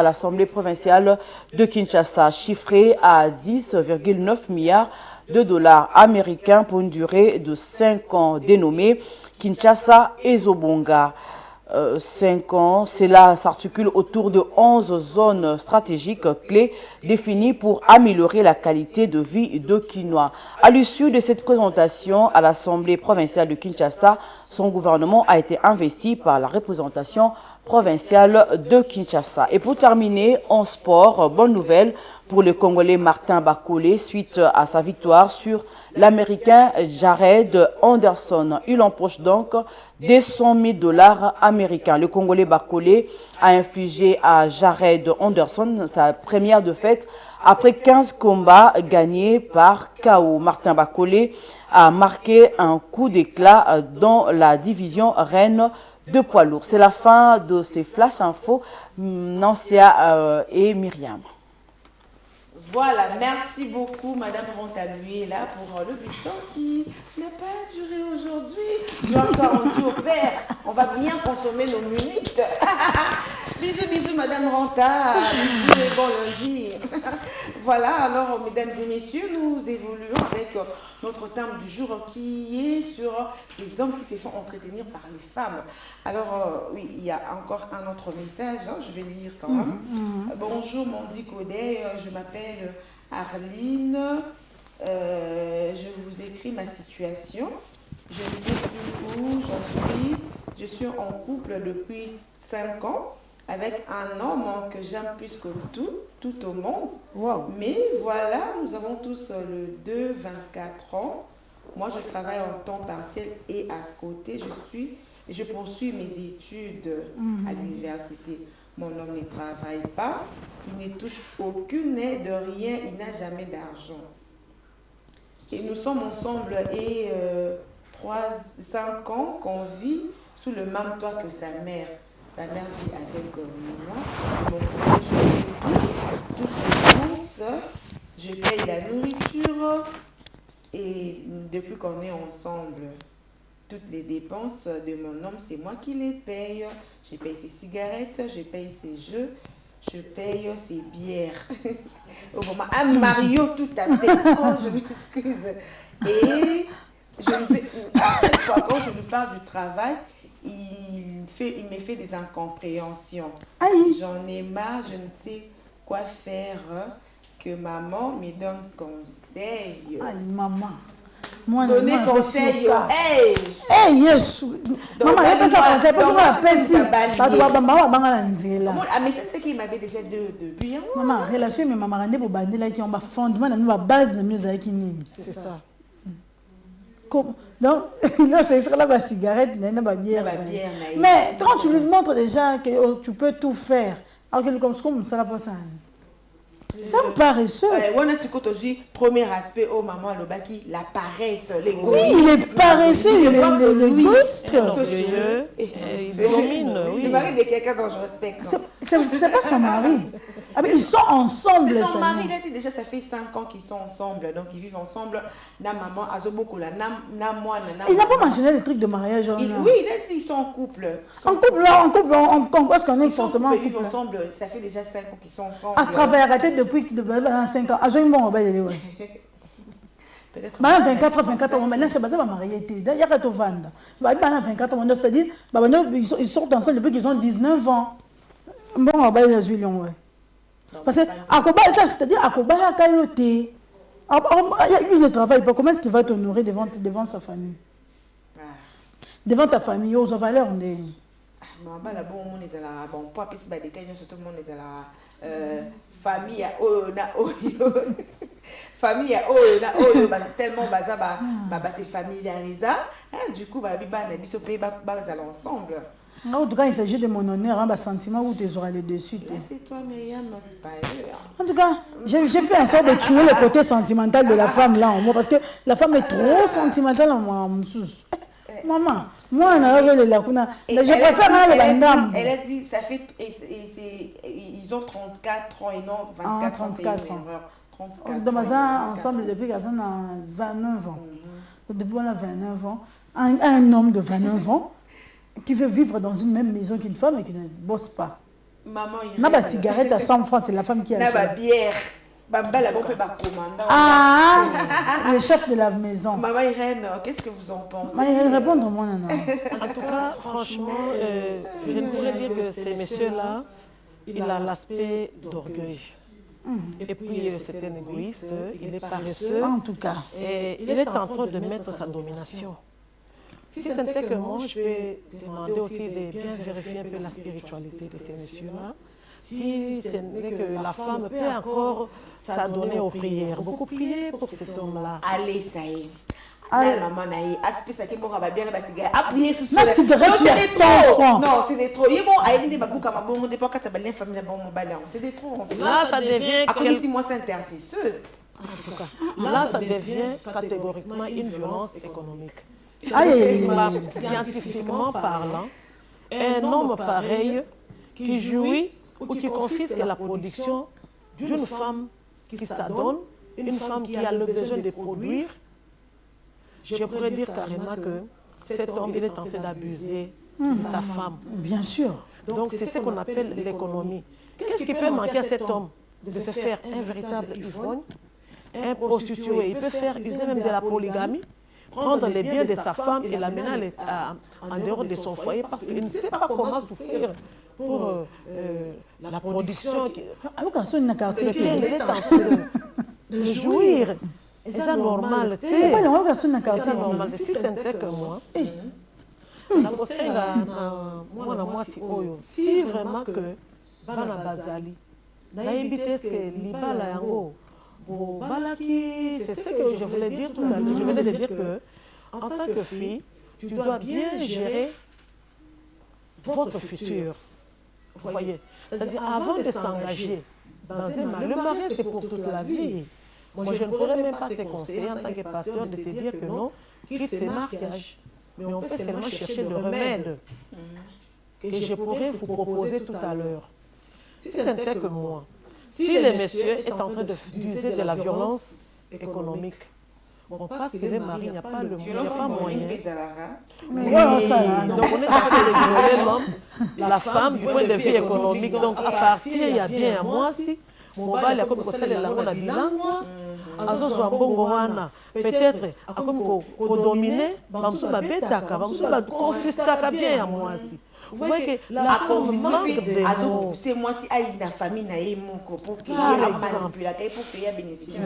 G: l'Assemblée provinciale de Kinshasa, chiffré à 10,9 milliards de dollars américains pour une durée de 5 ans, dénommé Kinshasa Ezobonga. 5 ans, cela s'articule autour de 11 zones stratégiques clés définies pour améliorer la qualité de vie de Kinois. À l'issue de cette présentation à l'Assemblée provinciale de Kinshasa, son gouvernement a été investi par la représentation provinciale de Kinshasa. Et pour terminer, en sport, bonne nouvelle pour le Congolais Martin Bakole suite à sa victoire sur l'Américain Jared Anderson. Il empoche donc des 100 000 dollars américains. Le Congolais Bakole a infligé à Jared Anderson sa première défaite après 15 combats gagnés par KO. Martin Bakole a marqué un coup d'éclat dans la division reine de poids lourds. C'est la fin de ces flash infos, Nancia et Myriam.
A: Voilà, merci beaucoup Madame Rontaluy là pour le bulletin qui n'a pas duré aujourd'hui. Gloire soit rendue au Père. On va bien consommer nos minutes. Bisous, bisous Madame Ranta. Bisous et bon lundi. Voilà, alors mesdames et messieurs, nous évoluons avec notre thème du jour qui est sur ces hommes qui se font entretenir par les femmes. Alors oui, il y a encore un autre message, hein, je vais lire quand même. Bonjour Mondi Kodé, je m'appelle Arline, je vous écris ma situation. Je ne sais plus où j'en suis. Je suis en couple depuis 5 ans avec un homme que j'aime plus que tout au monde. Wow. Mais voilà, nous avons tous le 2-24 ans. Moi, je travaille en temps partiel et à côté, je poursuis mes études à l'université. Mon homme ne travaille pas, il ne touche aucune aide, rien, il n'a jamais d'argent. Et nous sommes ensemble et 5 ans qu'on vit sous le même toit que sa mère. Sa mère vit avec moi. Donc, je paye toutes les dépenses, je paye la nourriture et depuis qu'on est ensemble, toutes les dépenses de mon homme, c'est moi qui les paye. Je paye ses cigarettes, je paye ses jeux, je paye ses bières. Ah, Mario, tout à fait. Oh, je m'excuse. Et à chaque fois, quand je lui parle du travail, il me fait des incompréhensions. J'en ai marre, je ne sais quoi faire, que maman me donne conseil.
B: Aïe, maman.
A: Donner conseil. Hey!
B: Hey, yes! Maman, il n'y a pas ça conseil, parce que la
A: mais c'est ce qu'il m'avait déjà de
B: maman, relation, mais maman, pour bander là, qui ont fondement, la base de mieux avec une.
F: C'est ça.
B: Donc, c'est là la cigarette, la bière. Mais quand tu lui montres déjà que tu peux tout faire, alors que comme ça, la personne. C'est un paresseux.
A: On a ce côté aussi, premier aspect, oh maman, le baki, la paresse, l'égoïsme.
B: Oui, il est paresseux, il est égoïste.
F: Orgueilleux, il domine, oui.
A: Le mari de quelqu'un dont je respecte.
B: C'est pas son mari. Ah, mais ils sont ensemble.
A: C'est son mari, il a dit déjà, ça fait 5 ans qu'ils sont ensemble, donc ils vivent ensemble. Na maman, azoboko la, na moi, na.
B: Il n'a pas mentionné le truc de mariage.
A: Oui, il a dit ils sont en couple.
B: En couple, parce qu'on est forcément en
A: couple. Ils vivent
B: couple.
A: ensemble, ça fait déjà 5 ans qu'ils sont ensemble.
B: À travers la tête depuis 5 ans. Azo bon, peut-être. 24 ans, maintenant c'est basé sur marié. Il y a 24 ans, c'est-à-dire, ils sortent ensemble depuis qu'ils ont 19 ans. Bon, on va y aller, ouais. Parce que, c'est-à-dire, Akoba, il ne travaille pas. Comment est-ce qu'il va t'honorer devant sa famille? Devant ta famille, aux valeurs, on est.
A: Bon, pas plus de détails, surtout le monde est là. Famille à Oyo. Famille à Oyo, tellement baza, c'est familiarisé. Du coup, ils sont ensemble.
B: En tout cas, il s'agit de mon honneur, un sentiment où tu auras le dessus.
A: C'est toi, Myriam, non, c'est pas eux.
B: En tout cas, j'ai fait en sorte de tuer le côté sentimental de la femme là en moi, parce que la femme est trop sentimentale en moi. Maman, moi, je préfère le bandam.
A: Elle a dit, ça fait, ils ont 34 ans et non 24 ans.
B: 34 ans. 34 ans. Ensemble depuis qu'ils ont 29 ans. Depuis qu'on a 29 ans, un homme de 29 ans qui veut vivre dans une même maison qu'une femme et qui ne bosse pas.
A: Maman, il
B: n'a pas de cigarette à 100 francs, c'est la femme qui a.
A: N'a pas de bière.
B: Le chef de la maison.
A: Maman Irène, qu'est-ce que vous en pensez?
B: Maman Irène, répondre moi, non.
F: En tout cas, franchement, je ne pourrais dire que ces messieurs-là, il a l'aspect d'orgueil. Et puis, c'est un égoïste, il est paresseux.
B: En tout cas.
F: Et il est en train de mettre sa domination. Si ce n'était que moi, je vais demander aussi de bien vérifier un peu la spiritualité de ces messieurs-là. Si ce n'est que la femme peut encore s'adonner aux prières. Beaucoup prier pour cet homme-là.
A: Allez, ça y est. Maman, ça qui m'a bien la cigarette. Appuyez sur ce.
B: La cigarette, c'est 100 francs.
A: Non, c'est des trop. Il y a des babous comme un bon départ quand tu as une famille de bon ballon. C'est des trop.
F: Là, ça devient.
A: Comme si moi, c'est intercesseuse.
F: En tout cas, là, ça devient catégoriquement une violence économique. Scientifiquement parlant, un homme pareil qui jouit ou qui confisque la production d'une femme qui s'adonne, une femme qui a le besoin de produire, je pourrais dire carrément que cet homme, il est en train d'abuser de sa femme.
B: Bien sûr.
F: Donc c'est ce qu'on appelle l'économie. Qu'est-ce qui peut manquer à cet homme? De se faire un véritable ivrogne, un prostitué. Il peut faire user même de la polygamie, prendre les biens de sa femme et l'amener en dehors de son foyer parce qu'il ne sait pas comment souffrir pour la production. Il est en train de jouir. Et c'est normal. C'est normal. Si ce n'était que moi, si vraiment que bana bazali, est-ce que libala yango. C'est ce que je voulais dire tout à l'heure. Je venais de dire que, en tant que fille, tu dois bien gérer votre futur. Vous voyez? C'est-à-dire, avant de s'engager dans un mariage, le mariage c'est pour toute la vie. Moi, je ne pourrais même pas te conseiller en tant que pasteur de te dire que non, quitte ces mariages. Mais on peut seulement chercher le remède que je pourrais vous proposer tout à l'heure. Si ce n'était que moi, si le monsieur est en train d'user de la violence économique, bon, parce que le mari n'a pas le moyen. Donc on est en train de violer l'homme, la femme du point de vue économique. Donc à partir, il y a bien à moi si mon bal a comme ça les langues na bilangwa, azozwa mbongo wana, peut-être a comme dominer, bamsu ba betaka, bamsu ba confisquer bien à moi si. Vous voyez que la femme manque de mots.
A: C'est moi si aïe la famille n'a pour qu'il y ait bénéficier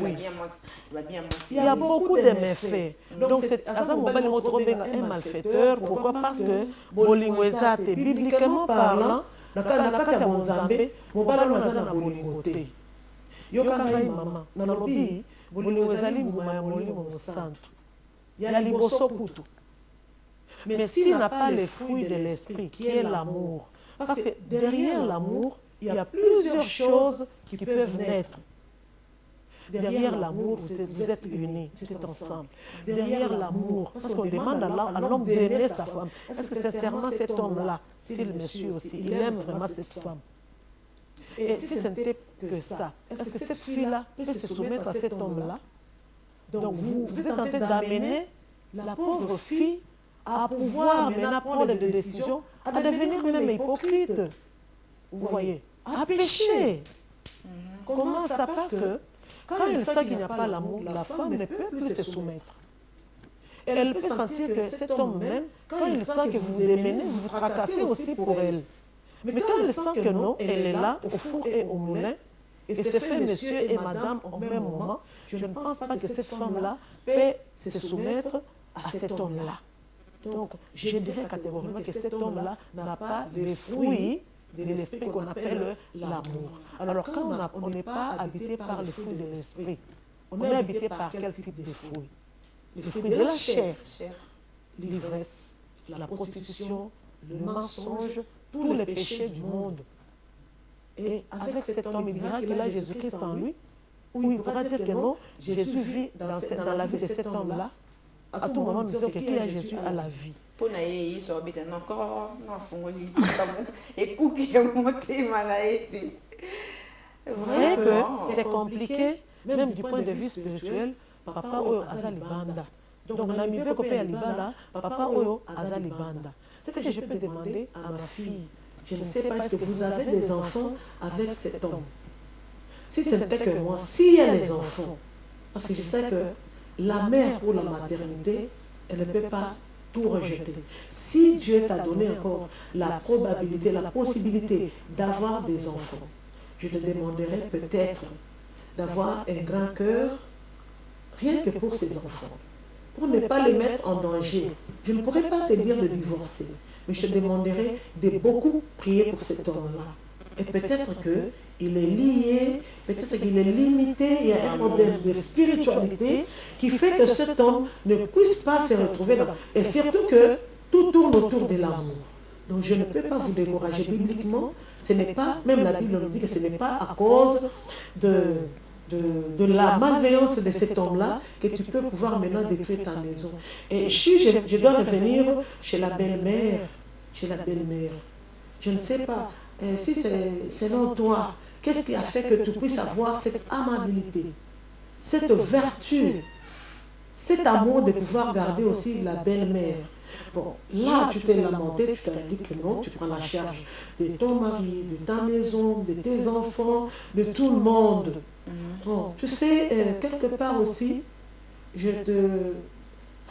F: il y a beaucoup de méfaits. Donc c'est à ça un malfaiteur. Pourquoi? Parce que bolingwezate, bibliquement parlant, nakati ya Mozambe, mobala naza na bolingote. Yokangai mama, nalobi bolingwezali mbuma ya molimo mosantu. Ya liboso kutu. Mais s'il n'a pas les fruits de l'esprit, qui est l'amour, parce que derrière l'amour, il y a plusieurs choses qui peuvent naître. derrière l'amour, vous êtes unis, vous êtes ensemble. Derrière l'amour, parce qu'on demande à l'homme d'aimer sa femme. Est-ce que sincèrement cet homme-là, s'il me suit aussi, il aime vraiment cette femme? Et si ce n'était que ça, est-ce que cette fille-là peut se soumettre à cet homme-là? Donc vous êtes en train d'amener la pauvre fille à pouvoir maintenant prendre des décisions, à devenir même hypocrite. Vous voyez, à pécher. Comment ça? Parce que quand elle sent qu'il n'y a pas l'amour, la femme ne peut plus se soumettre. Elle peut sentir que cet homme même, quand il sent que vous démenez, vous vous tracassez aussi pour elle. Mais quand elle sent que non, elle est là, au four et au moulin, et c'est fait monsieur et madame au même moment, je ne pense pas que cette femme-là peut se soumettre à cet homme-là. Donc, je dirais catégoriquement que cet homme-là n'a pas les fruits de l'esprit qu'on appelle l'amour. Alors, quand on n'est pas habité par les fruits de l'esprit, on est habité par quel type de fruits? Les fruits de la chair, l'ivresse, la prostitution, le mensonge, tous les péchés du monde. Et avec cet homme, il dira qu'il a Jésus-Christ en lui, ou il pourra dire que non, Jésus vit dans la vie de cet homme-là. À tout moment, nous disons que qui a Jésus a la vie.
A: Pour naïe, sur habiter encore, et qui est monté, malaïté.
F: Vrai que c'est compliqué, même du point de vue spirituel, papa oyo azalibanda. Donc, on a mis peu copé à libala, papa oyo azalibanda. C'est ce que je peux demander à ma fille. Je ne sais pas, est-ce que vous avez des enfants avec cet homme? Si ce n'était que moi, s'il y a des enfants, parce que je sais que la mère pour la maternité, elle ne peut pas tout rejeter. Si Dieu t'a donné encore la probabilité, la possibilité d'avoir des enfants, je te demanderai peut-être d'avoir un grand cœur, rien que pour ces enfants, pour ne pas les mettre en danger. Je ne pourrais pas te dire de divorcer, mais je te demanderai de beaucoup prier pour cet homme-là. Et peut-être qu'il est lié, peut-être qu'il est limité, il y a un problème de spiritualité qui fait que cet homme ne puisse pas se retrouver dans... Et surtout que tout tourne autour de l'amour. Donc je ne peux pas vous décourager bibliquement. Ce n'est pas, même la Bible nous dit que ce n'est pas à cause de la malveillance de cet homme-là que tu peux pouvoir maintenant détruire ta maison. Et si je dois revenir chez la belle-mère, je ne sais pas, si c'est selon toi, qu'est-ce qui a fait que tu puisses avoir cette amabilité, cette vertu, cet amour de pouvoir garder aussi la belle-mère? Bon, là, tu t'es lamenté, tu t'as dit que non, tu prends la charge de ton mari, de ta maison, de tes enfants, de tout le monde. Bon, tu sais, quelque part aussi, je te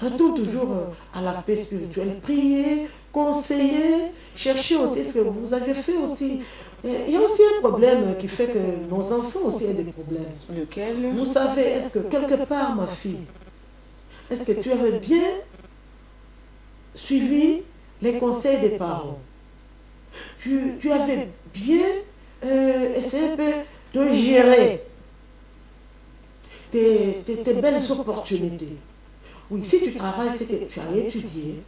F: retourne toujours à l'aspect spirituel. Prier, conseiller, chercher aussi ce que vous avez fait aussi. Il y a aussi un problème qui fait que nos enfants aussi ont des problèmes.
A: Lequel?
F: Vous savez, est-ce que quelque part, ma fille, est-ce que tu avais bien suivi les conseils des parents? Tu avais bien essayé de gérer tes belles opportunités. Oui, si tu travailles, c'est que tu as étudié,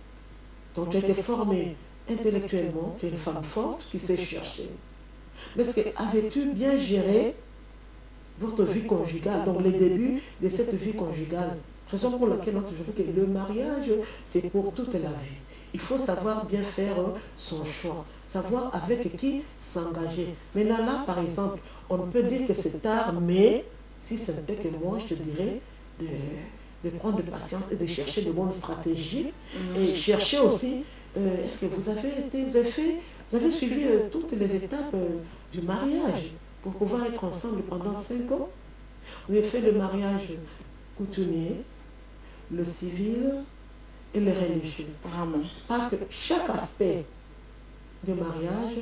F: donc tu as été formé intellectuellement, tu es une femme forte qui sait chercher. Mais est-ce que avais-tu bien géré votre vie conjugale, donc les débuts de cette vie conjugale? Raison pour laquelle on toujours dit que le mariage, c'est pour toute la vie. Il faut savoir bien faire son choix, savoir avec qui s'engager. Maintenant là, par exemple, on peut dire que c'est tard, mais si ce n'était que moi, je te dirais de prendre de patience et de chercher de bonnes stratégies. Et chercher aussi, est-ce que vous avez suivi toutes les étapes du mariage pour pouvoir être ensemble pendant 5 ans? Vous avez fait le mariage coutumier, le civil et le religieux.
A: Vraiment.
F: Parce que chaque aspect du mariage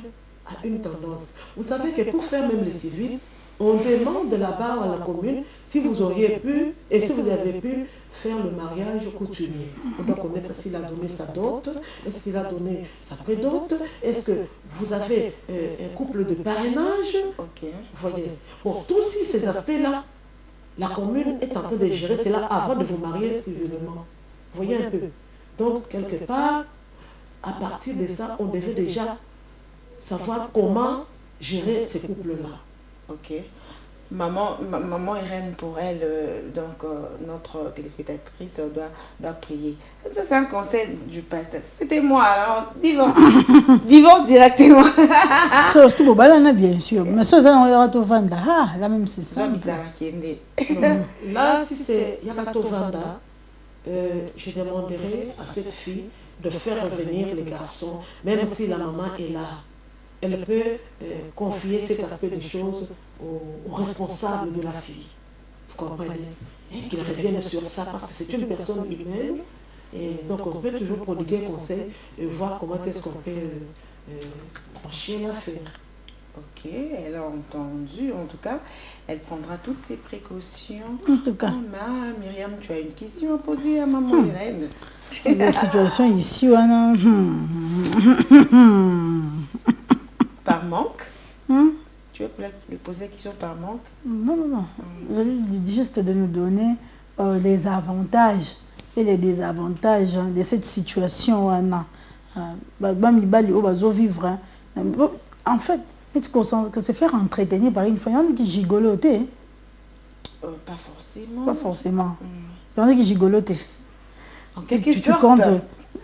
F: a une tendance. Vous savez que pour faire même le civil, on demande là-bas à la commune si vous auriez pu et si vous avez pu faire le mariage coutumier. On doit connaître s'il a donné sa dot, est-ce qu'il a donné sa prédot, est-ce que vous avez un couple de parrainage.
A: Ok.
F: Voyez. Bon, tous ces aspects-là, la commune est en train de gérer cela avant de vous marier civilement. Voyez un peu. Donc, quelque part, à partir de ça, on devait déjà savoir comment gérer ces couples-là.
A: Ok. Maman Irène, pour elle, notre téléspectatrice doit prier. Ça, c'est un conseil du pasteur. C'était moi, alors divorce directement.
B: Ce que vous avez bien sûr. Mais ça, on va tout vendre. Ah, là même, c'est ça.
F: Là, si c'est Yakato Vanda, je demanderai à cette fille de faire revenir les garçons, même si la maman est là. Elle peut confier cet aspect des choses au responsable de la fille. Vous comprenez? Qu'il revienne sur ça parce que c'est une personne humaine. Et donc on peut toujours prodiguer conseil et voir comment est-ce qu'on peut trancher l'affaire.
A: Ok, elle a entendu. En tout cas, elle prendra toutes ses précautions.
B: En tout cas.
A: Myriam, tu as une question à poser à maman Irène?
B: La situation ici, on
A: Par manque? Tu veux lui poser la question par manque?
B: Non. Je lui dis juste de nous donner les avantages et les désavantages de cette situation. En fait, que se faire entretenir par une femme, il y en a qui gigolotent.
A: Pas forcément.
B: Pas forcément. Il y en a qui gigolotent.
A: En quelque sorte.
B: Tu comptes.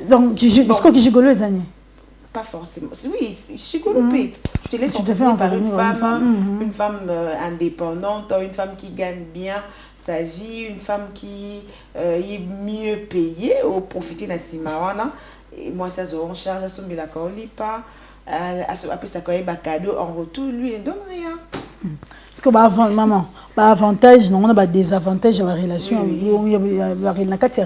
B: Donc, parce que gigolo les années.
A: Pas forcément. Oui, chigolopite. Tu te laisses
B: fais
A: par une femme indépendante, une femme qui gagne bien sa vie, une femme qui est mieux payée au profiter de la Simawana. Et moi, ça se en charge, ça se la pas. Après, ça quand même cadeau en retour, lui, il ne donne rien.
B: Parce que maman, avantage, non, on a des avantages à la relation. Il y a la relation.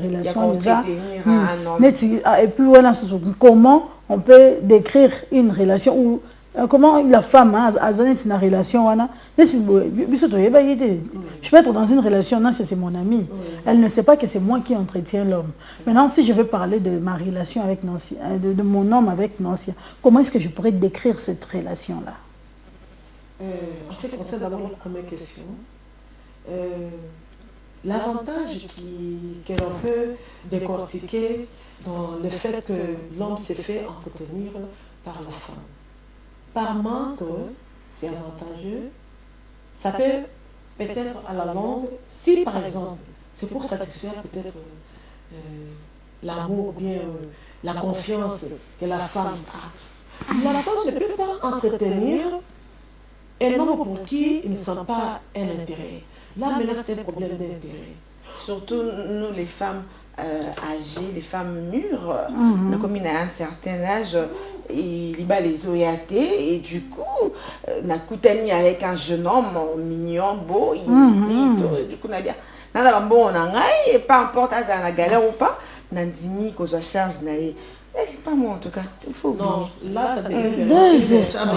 B: Et puis voilà, comment on peut décrire une relation où comment la femme a une relation. Je peux être dans une relation, non, c'est mon ami. Elle ne sait pas que c'est moi qui entretiens l'homme. Maintenant, si je veux parler de ma relation avec Nancy, de mon homme avec Nancy, comment est-ce que je pourrais décrire cette relation-là?
F: En ce qui concerne d'abord la première question, l'avantage que l'on peut décortiquer dans le fait que l'homme s'est fait entretenir par la femme. Par manque, c'est avantageux. Ça peut peut-être à la longue, si par exemple, c'est pour satisfaire peut-être l'amour ou bien la confiance que la femme a. La femme ne peut pas entretenir un homme pour qui il ne sent pas un intérêt. Là, maintenant, c'est un problème d'intérêt.
A: Surtout nous, les femmes âgées, les femmes mûres, comme il a un certain âge, il bat les OYAT et du coup, n'a coutani avec un jeune homme mignon, beau, du coup, on a dit, et pas importe si on a galère ou pas, on a dit qu'on soit charge. Pas moi en tout cas, il faut oublier.
F: Non, là ça devient
B: désespoir.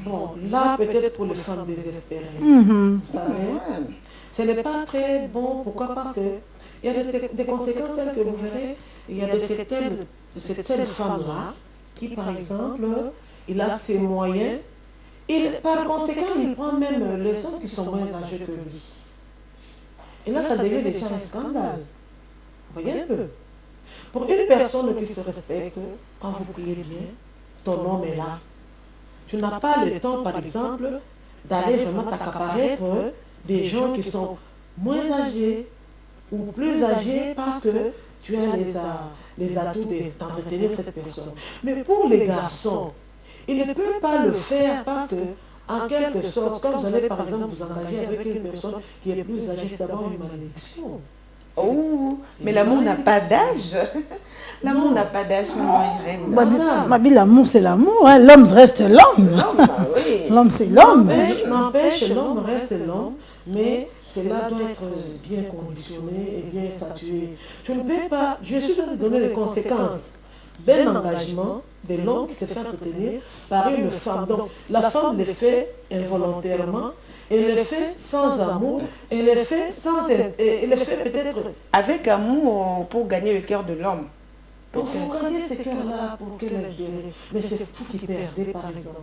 F: Bon, là peut-être pour les femmes désespérées. Vous savez, ce n'est pas très bon. Pourquoi? Parce qu'il y a des conséquences telles que vous verrez. Il y a de cette femme-là qui, par exemple, il a ses moyens. Par conséquent, il prend même les hommes qui sont moins âgés que lui. Et là, ça devient déjà un scandale. Vous voyez un peu? Pour une personne qui se respecte, quand vous priez bien, ton homme est là. Tu n'as pas le temps, par exemple, d'aller vraiment t'accaparer des gens qui sont moins âgés ou plus âgés parce que tu as les atouts d'entretenir cette personne. Mais pour les garçons, ils ne peuvent pas le faire parce que, en quelque sorte, quand vous allez par exemple vous engager avec une personne qui est plus âgée, c'est d'abord une malédiction.
A: Oh, mais l'amour n'a pas d'âge. L'amour n'a pas d'âge, maman Irène.
B: L'amour, c'est l'amour. Hein. L'homme reste l'homme. L'homme, c'est l'homme.
F: N'empêche, l'homme reste l'homme, mais cela doit être bien conditionné et bien statué. Je ne peux pas, je suis en train de donner les conséquences d'un engagement de l'homme qui se fait entretenir par une femme. Donc, la femme le fait involontairement. Elle le fait sans amour, elle le fait peut-être
A: avec amour pour gagner le cœur de l'homme.
F: Pour vous gagner ce cœur-là, pour qu'elle le guérit. Mais c'est vous qui perdez, par exemple.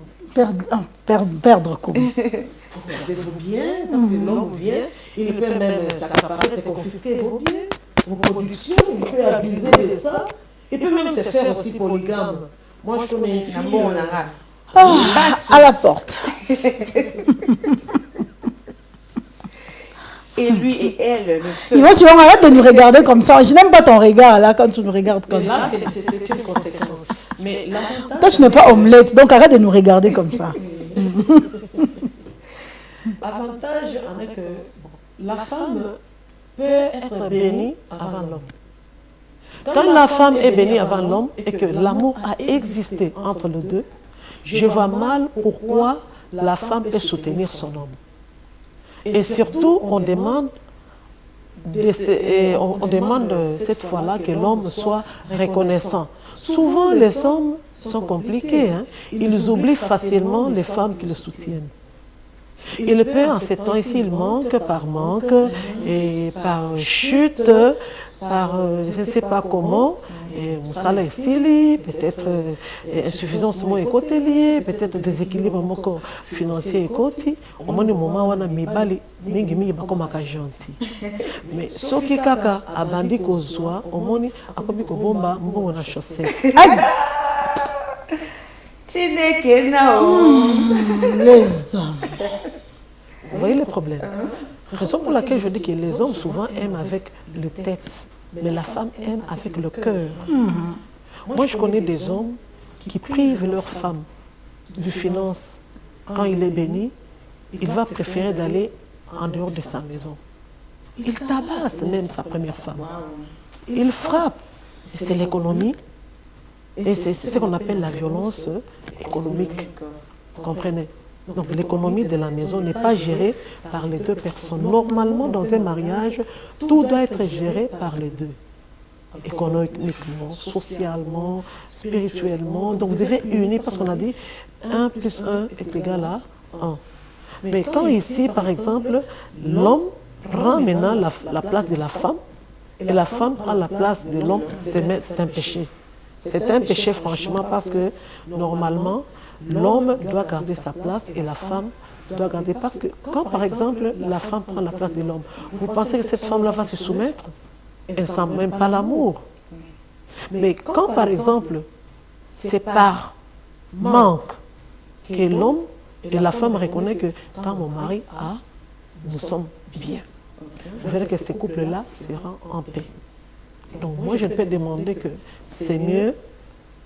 B: Perdre quoi?
F: Vous perdez vos biens, parce que l'homme vient, il peut même s'accaparer et confisquer vos biens, vos productions, il peut abuser de ça, il peut même se faire aussi polygame. Moi, je connais une fille...
B: à la porte.
A: et lui et elle le feu.
B: Ils vont, tu vas arrêter de nous regarder comme ça. Je n'aime pas ton regard là quand tu nous regardes comme
F: là,
B: ça.
F: c'est une conséquence. Mais l'avantage...
B: Toi, tu n'es pas omelette, donc arrête de nous regarder comme ça.
F: L'avantage en est que la femme peut être bénie avant l'homme. Quand la femme est bénie avant l'homme et que l'amour a existé entre les deux, je vois mal pourquoi la femme peut soutenir son homme. Et surtout, on demande cette fois-là que l'homme soit reconnaissant. Souvent, les hommes sont compliqués. Hein? Ils oublient facilement les femmes qui le soutiennent. Il peut, en ces temps ici, il manque par manque, et par chute, par je ne sais pas comment, salaire ici, peut-être insuffisance économique, peut-être déséquilibre financier économique. Au moins, moment où on a mis bali, mingi comme gentil. Mais ce qui kaka a bandi kozwa, au moins, a comme bomba, on a chaussette.
B: Les hommes.
F: Vous voyez le problème. Raison pour laquelle je dis que les hommes souvent aiment avec le tête, mais la femme aime avec le cœur. Moi, je connais des hommes qui privent leur femme du finance. Quand il est béni, il va préférer d'aller en dehors de sa maison. Il tabasse même sa première femme. Il frappe. C'est l'économie. Et c'est ce qu'on appelle la violence économique. Vous comprenez? Donc l'économie de la maison n'est pas gérée par les deux personnes. Normalement, dans un mariage, tout doit être géré par les deux. Économiquement, socialement, spirituellement. Donc vous devez unir parce qu'on a dit 1 plus 1 est égal à 1. Mais quand ici, par exemple, l'homme prend maintenant la place de la femme et la femme prend la place de l'homme, c'est un péché. C'est un péché franchement parce que normalement, l'homme doit garder sa place et la femme doit garder. Parce que quand par exemple la femme prend la place de l'homme, vous pensez que cette femme-là va se soumettre? Elle ne sent même pas l'amour. Mais quand par exemple c'est par manque que l'homme et la femme reconnaissent que quand mon mari a, nous sommes bien. Vous verrez que ces couples-là seront en paix. Donc moi je peux demander que c'est mieux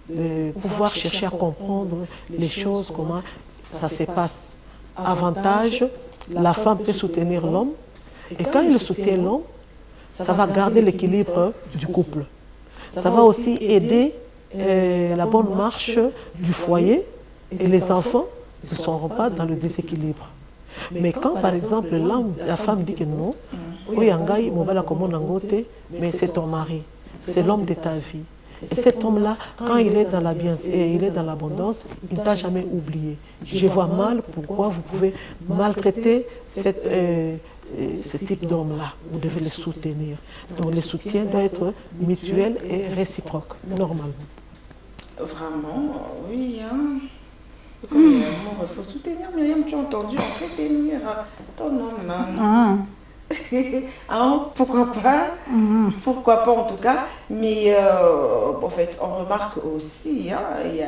F: de pouvoir chercher à comprendre les choses, comment ça se passe. Avantage, la femme peut soutenir l'homme et quand il soutient l'homme, ça va garder l'équilibre du couple. Ça va aussi aider la bonne marche du foyer et les enfants ne seront pas dans le déséquilibre. Mais quand par exemple la femme dit que non, mais c'est ton mari, c'est l'homme de ta vie. Et cet homme-là, quand il est dans la bienveillance et il est dans l'abondance, il ne t'a jamais oublié. Je vois mal pourquoi vous pouvez maltraiter ce type d'homme-là. Vous devez le soutenir. Donc le soutien doit être mutuel et réciproque, normalement.
A: Vraiment, oui. Hein. Il faut soutenir Myriam, tu as entendu entretenir ton homme. Ah, pourquoi pas? Pourquoi pas en tout cas? Mais en fait, on remarque aussi, hein, il y a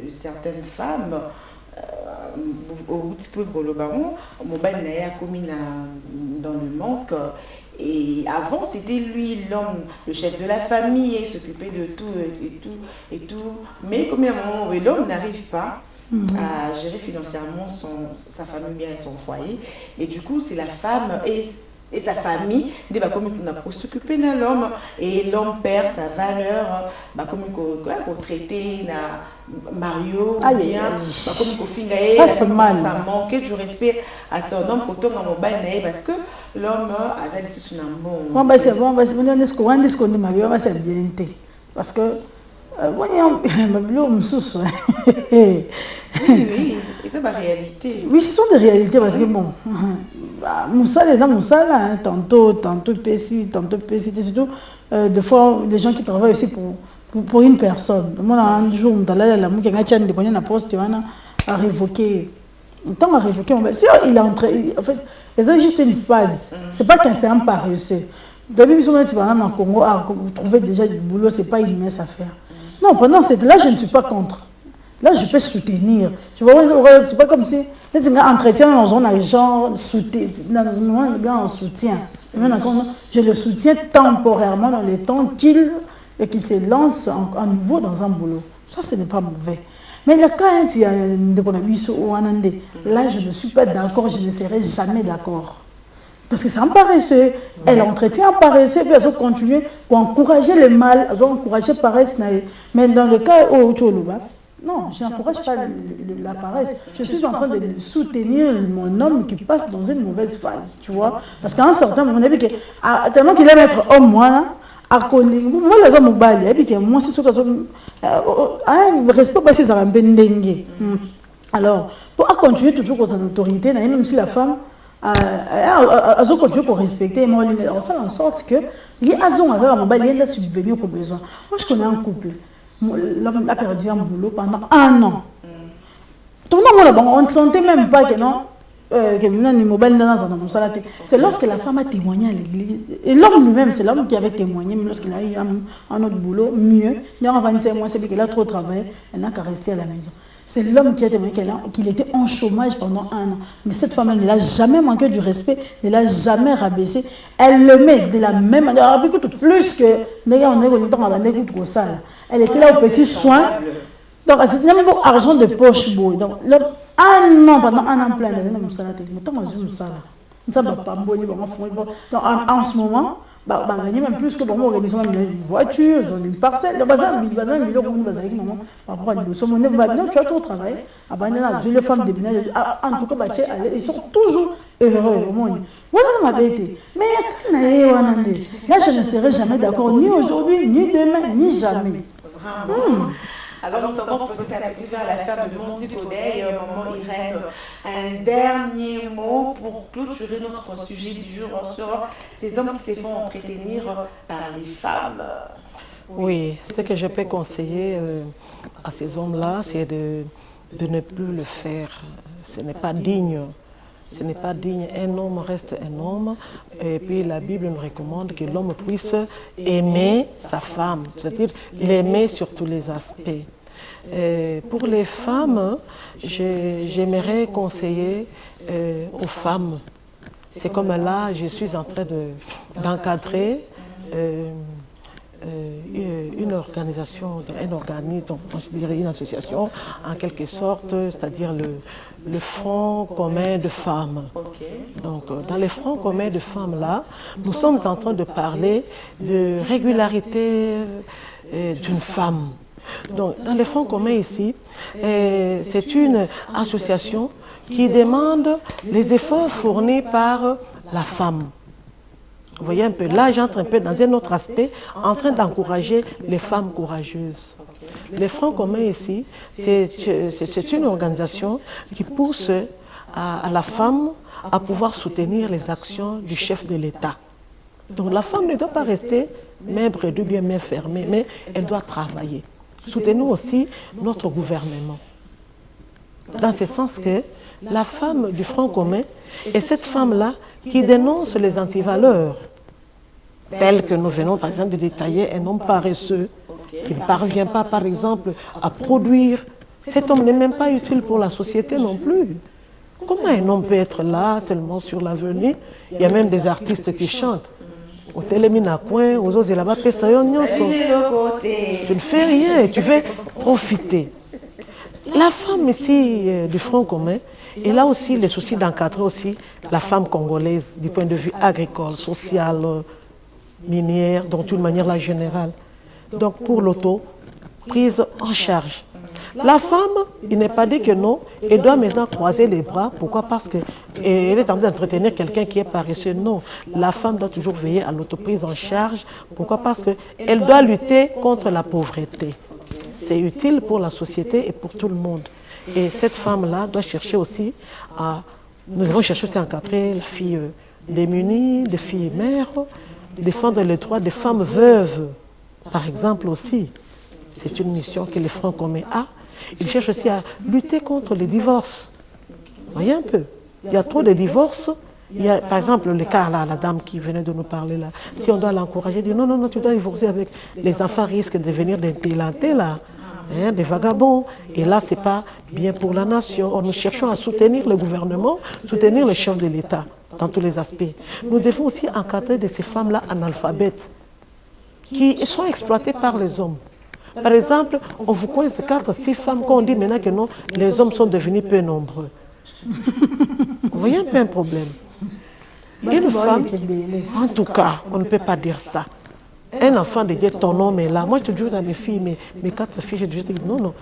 A: certaines femmes, au petit peu pour le baron, Mobile Naya commis dans le manque. Et avant, c'était lui, l'homme, le chef de la famille, il s'occupait de tout et tout. Mais comme il y a un moment où l'homme n'arrive pas à gérer financièrement sa famille, bien son foyer, et du coup, c'est la femme et sa famille, comme on a pour s'occuper de l'homme, et l'homme perd sa valeur, comme on traiter Mario, bien, comme on finit,
B: ça c'est mal.
A: Ça manque du respect à son homme pour ton mobile parce que l'homme a des sous un bon.
B: Bon, c'est bon, c'est bien, parce que
A: oui, et c'est ma réalité.
B: Oui, ce sont des réalités parce que bon, Moussa, les hommes, Moussa, là, tantôt Pessi, surtout, des fois, les gens qui travaillent aussi pour une personne. Moi, un jour, la poste a révoqué. Tant à révoquer, il est entré. En fait, c'est juste une phase. C'est pas qu'un c'est un paresseux. Depuis que tu vas en Congo, trouver déjà du boulot, c'est pas une mince affaire. Non, pendant cette là, je ne suis pas contre. Là, je peux soutenir. Tu vois, c'est pas comme si tu entretien dans un genre en soutien. Je le soutiens temporairement dans le temps qu'il se lance à nouveau dans un boulot. Ça, ce n'est pas mauvais. Mais là, quand il y a là, je ne suis pas d'accord, je ne serai jamais d'accord. Parce que c'est un paresseux. Elle entretient un paresseux, puis elle va continuer pour encourager le mal, elle va encourager la paresse. Mais dans le cas où tu non, je n'encourage pas la paresse. Je suis en train de soutenir mon homme qui passe dans une mauvaise phase, tu vois. Parce qu'à un certain moment, tellement qu'il aime être homme, moi, moi, les hommes moi, c'est ce que je respect pas si ça va me dengue. Alors, pour continuer toujours dans son autorité, même si la femme elle continue pour respecter, on fait en sorte que les agents avaient subvenir aux besoins. Moi, je connais un couple. L'homme a perdu un boulot pendant 1 an. On ne sentait même pas que non. C'est lorsque la femme a témoigné à l'église. Et l'homme lui-même, c'est l'homme qui avait témoigné, mais lorsqu'il a eu un autre boulot, mieux. Il a 25 mois, c'est qu'il a trop travaillé, elle n'a qu'à rester à la maison. C'est l'homme qui a témoigné qu'il était en chômage pendant 1 an. Mais cette femme-là ne l'a jamais manqué du respect, ne l'a jamais rabaissé. Elle le met de la même manière. Plus que elle était là au petit soin. Donc, c'est même pas argent de poche. Donc, 1 an, pendant 1 an plein, en ce moment, on gagne même plus que pour moi, organisons une voiture, une parcelle. Tu as ton travail. Les femmes de ménage, en tout cas, ils sont toujours heureux au monde. Mais là, je ne serai jamais d'accord, ni aujourd'hui, ni demain, ni jamais.
A: Alors, nous tendons petit à petit vers la femme de Mondi-Kodey, maman Irène. Un dernier mot pour clôturer notre sujet du jour sur ces hommes qui se font entretenir par les femmes.
F: Oui, ce que je peux conseiller à ces hommes-là, c'est de ne plus le faire. Ce n'est pas digne. Ce n'est pas digne. Un homme reste un homme. Et puis la Bible nous recommande que l'homme puisse aimer sa femme, c'est-à-dire l'aimer sur tous les aspects. Pour les femmes, j'aimerais conseiller aux femmes. C'est comme là, je suis en train d'encadrer une organisation, un organisme, donc je dirais une association en quelque sorte, c'est-à-dire le Front commun de femmes. Donc dans les fronts communs de femmes là, nous sommes en train de parler de régularité d'une femme. Donc dans les fronts communs ici, c'est une association qui demande les efforts fournis par la femme. Vous voyez un peu, là j'entre un peu dans un autre aspect, en train d'encourager les femmes courageuses. Les Francs communs ici, c'est une organisation qui pousse à la femme à pouvoir soutenir les actions du chef de l'État. Donc la femme ne doit pas rester main bredouille, bien main fermée, mais elle doit travailler. Soutenons aussi notre gouvernement. Dans ce sens que la femme du Front commun est cette femme-là qui dénonce les antivaleurs, telles que nous venons par exemple de détailler un homme paresseux qui ne parvient pas par exemple à produire. Cet homme n'est même pas utile pour la société non plus. Comment un homme peut être là seulement sur l'avenue? Il y a même des artistes qui chantent. Au télémina coin, aux autres là-bas, tu ne fais rien, tu veux profiter. La femme ici du Front commun, et là aussi les soucis d'encadrer aussi la femme congolaise du point de vue agricole, social, minière, donc d'une manière là générale. Donc pour l'auto, prise en charge. La femme, il n'est pas dit que non, elle doit maintenant croiser les bras. Pourquoi? Parce qu'elle est en train d'entretenir quelqu'un qui est paresseux. Non, la femme doit toujours veiller à l'autoprise en charge. Pourquoi? Parce qu'elle doit lutter contre la pauvreté. C'est utile pour la société et pour tout le monde. Et cette femme-là doit chercher aussi à... Nous devons chercher aussi à encadrer la fille démunie, des filles mères, défendre les droits des femmes veuves, par exemple aussi. C'est une mission que les Francs communs a. Ils cherchent aussi à lutter contre les divorces. Vous voyez un peu, il y a trop de divorces. Il y a, par exemple, le cas là, la dame qui venait de nous parler là. Si on doit l'encourager, dire non, non, non, tu dois divorcer avec les enfants, risquent de devenir des délantés là. hein, des vagabonds. Et là, ce n'est pas bien pour la nation. Or, nous cherchons à soutenir le gouvernement, soutenir le chef de l'État dans tous les aspects. Nous devons aussi encadrer de ces femmes-là analphabètes qui sont exploitées par les hommes. Par exemple, on vous coince 4-6 femmes quand on dit maintenant que non, les hommes sont devenus peu nombreux. Vous voyez un peu un problème. Une femme, en tout cas, on ne peut pas dire ça. Un enfant de dire ton homme est là. Moi, je te dis dans mes filles, mes 4 filles, je dis non, non.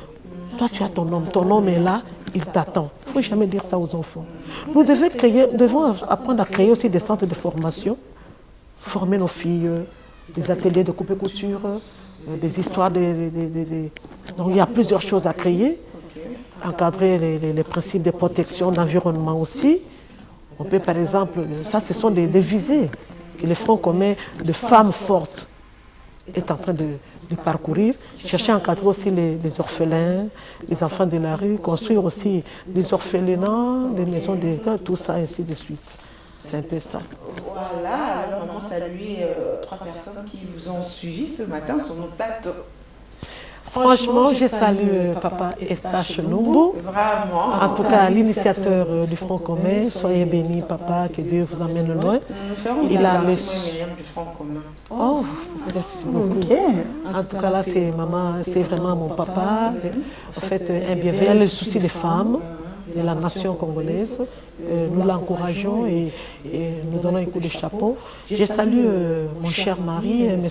F: Toi, tu as ton homme est là, il t'attend. Il ne faut jamais dire ça aux enfants. Nous devons apprendre à créer aussi des centres de formation, former nos filles, des ateliers de coupe-couture, des histoires. Donc, il y a plusieurs choses à créer. Encadrer les principes de protection d'environnement aussi. On peut, par exemple, ça, ce sont des visées que le Front commun de femmes fortes est en train de parcourir, chercher à encadrer aussi les orphelins, les enfants de la rue, construire aussi des orphelinats, des maisons d'État, tout ça, ainsi de suite. C'est un peu ça.
A: Voilà, alors maman saluer 3 personnes qui vous ont suivi ce matin sur nos plateaux.
F: Franchement, je salue Papa Estache Lumbu.
A: Vraiment.
F: En tout cas, l'initiateur du Front commun. Soyez bénis, Papa, que Dieu vous amène loin.
A: Nous ferons aussi Myriam du Front commun.
F: Oh, merci beaucoup. En tout cas, là, c'est maman, c'est vraiment mon papa. En fait, un bienveillant, le souci des femmes, de la nation congolaise. Nous l'encourageons et nous donnons un coup de chapeau. Je salue mon cher mari, M.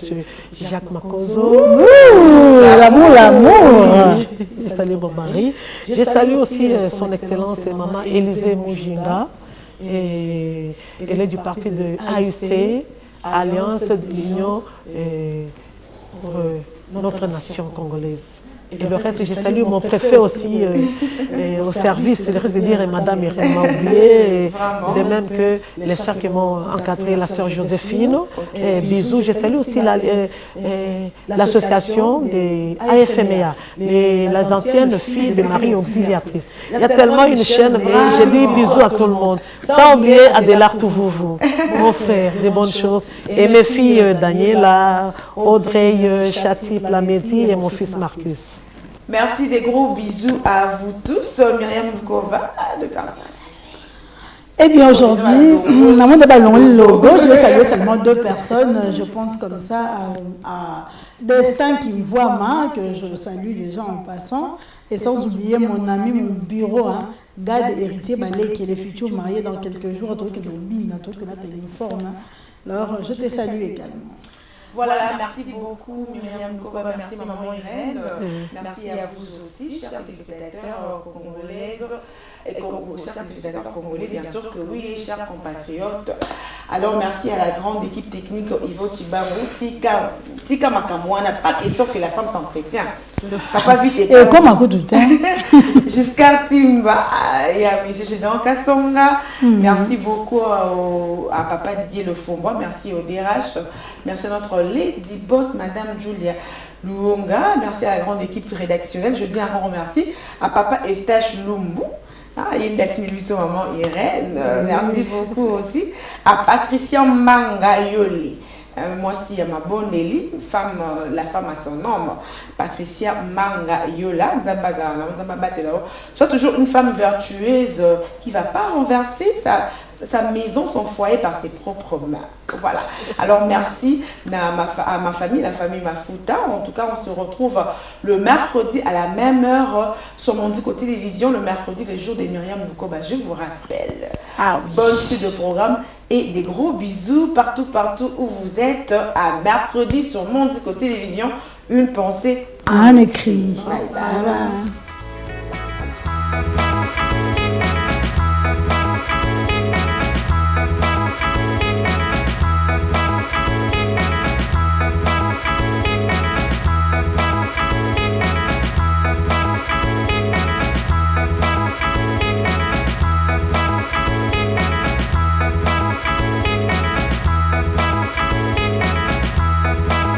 F: Jacques Makozo.
B: L'amour.
F: Je salue mon mari. Je salue aussi son Excellence Maman Élisée Moujinga. Et elle est du parti de AUC, Alliance de l'Union pour notre nation congolaise. Et le reste, je salue mon préfet aussi au service, le reste de dire Madame Irène m'a oublié, de même que les soeurs qui m'ont encadré, la sœur Joséphine, bisous. Je salue aussi l'association des AFMEA, les anciennes filles de Marie Auxiliatrice. Il y a tellement une chaîne, mais je dis bisous à tout le monde. Sans oublier Adélard Touvouvou, mon frère, des bonnes choses. Et mes filles Daniela, Audrey, Chati, Plamedi et mon fils Marcus.
A: Merci, des gros bisous à vous tous. Myriam Lukova, de personnes.
B: Eh bien, aujourd'hui, je vais saluer seulement 2 personnes. Je pense comme ça à Destin qui me voit mal, que je salue déjà en passant. Et sans oublier mon ami, mon bureau, Gad Héritier Balé, qui est le futur marié dans quelques jours, alors, je te salue également.
A: Voilà, merci beaucoup Myriam Koba, merci maman Irène, merci à vous aussi, chers téléspectateurs congolais, chers téléspectateurs congolais, bien sûr que oui, chers compatriotes. Alors merci à la grande équipe technique Ivo Chibango, Tika Makamouana, pas question que la femme t'entretient. Papa vite et
B: comme un coup de temps.
A: Jusqu'à Timba, il y a M. Gédon Kassonga. Merci beaucoup à Papa Didier Lefombois, merci au DRH, merci à notre Lady Boss, Madame Julia Luonga, merci à la grande équipe rédactionnelle. Je dis un grand merci à Papa Estache Lumbu. Maman Irène, merci beaucoup aussi à Patricia Mangayoli. Moi aussi, à ma bonne Élie, la femme à son nom, Patricia Mangayola, soit toujours une femme vertueuse qui ne va pas renverser sa maison, son foyer par ses propres mains. Voilà. Alors merci à ma famille, la famille Mafuta. En tout cas, on se retrouve le mercredi à la même heure sur Mondico Télévision, le mercredi, le jour de Myriam Lukoba. Je vous rappelle. Bonne suite de programme et des gros bisous partout où vous êtes. À mercredi sur Mondico Télévision, une pensée.
B: Un écrit.
A: Bye bye.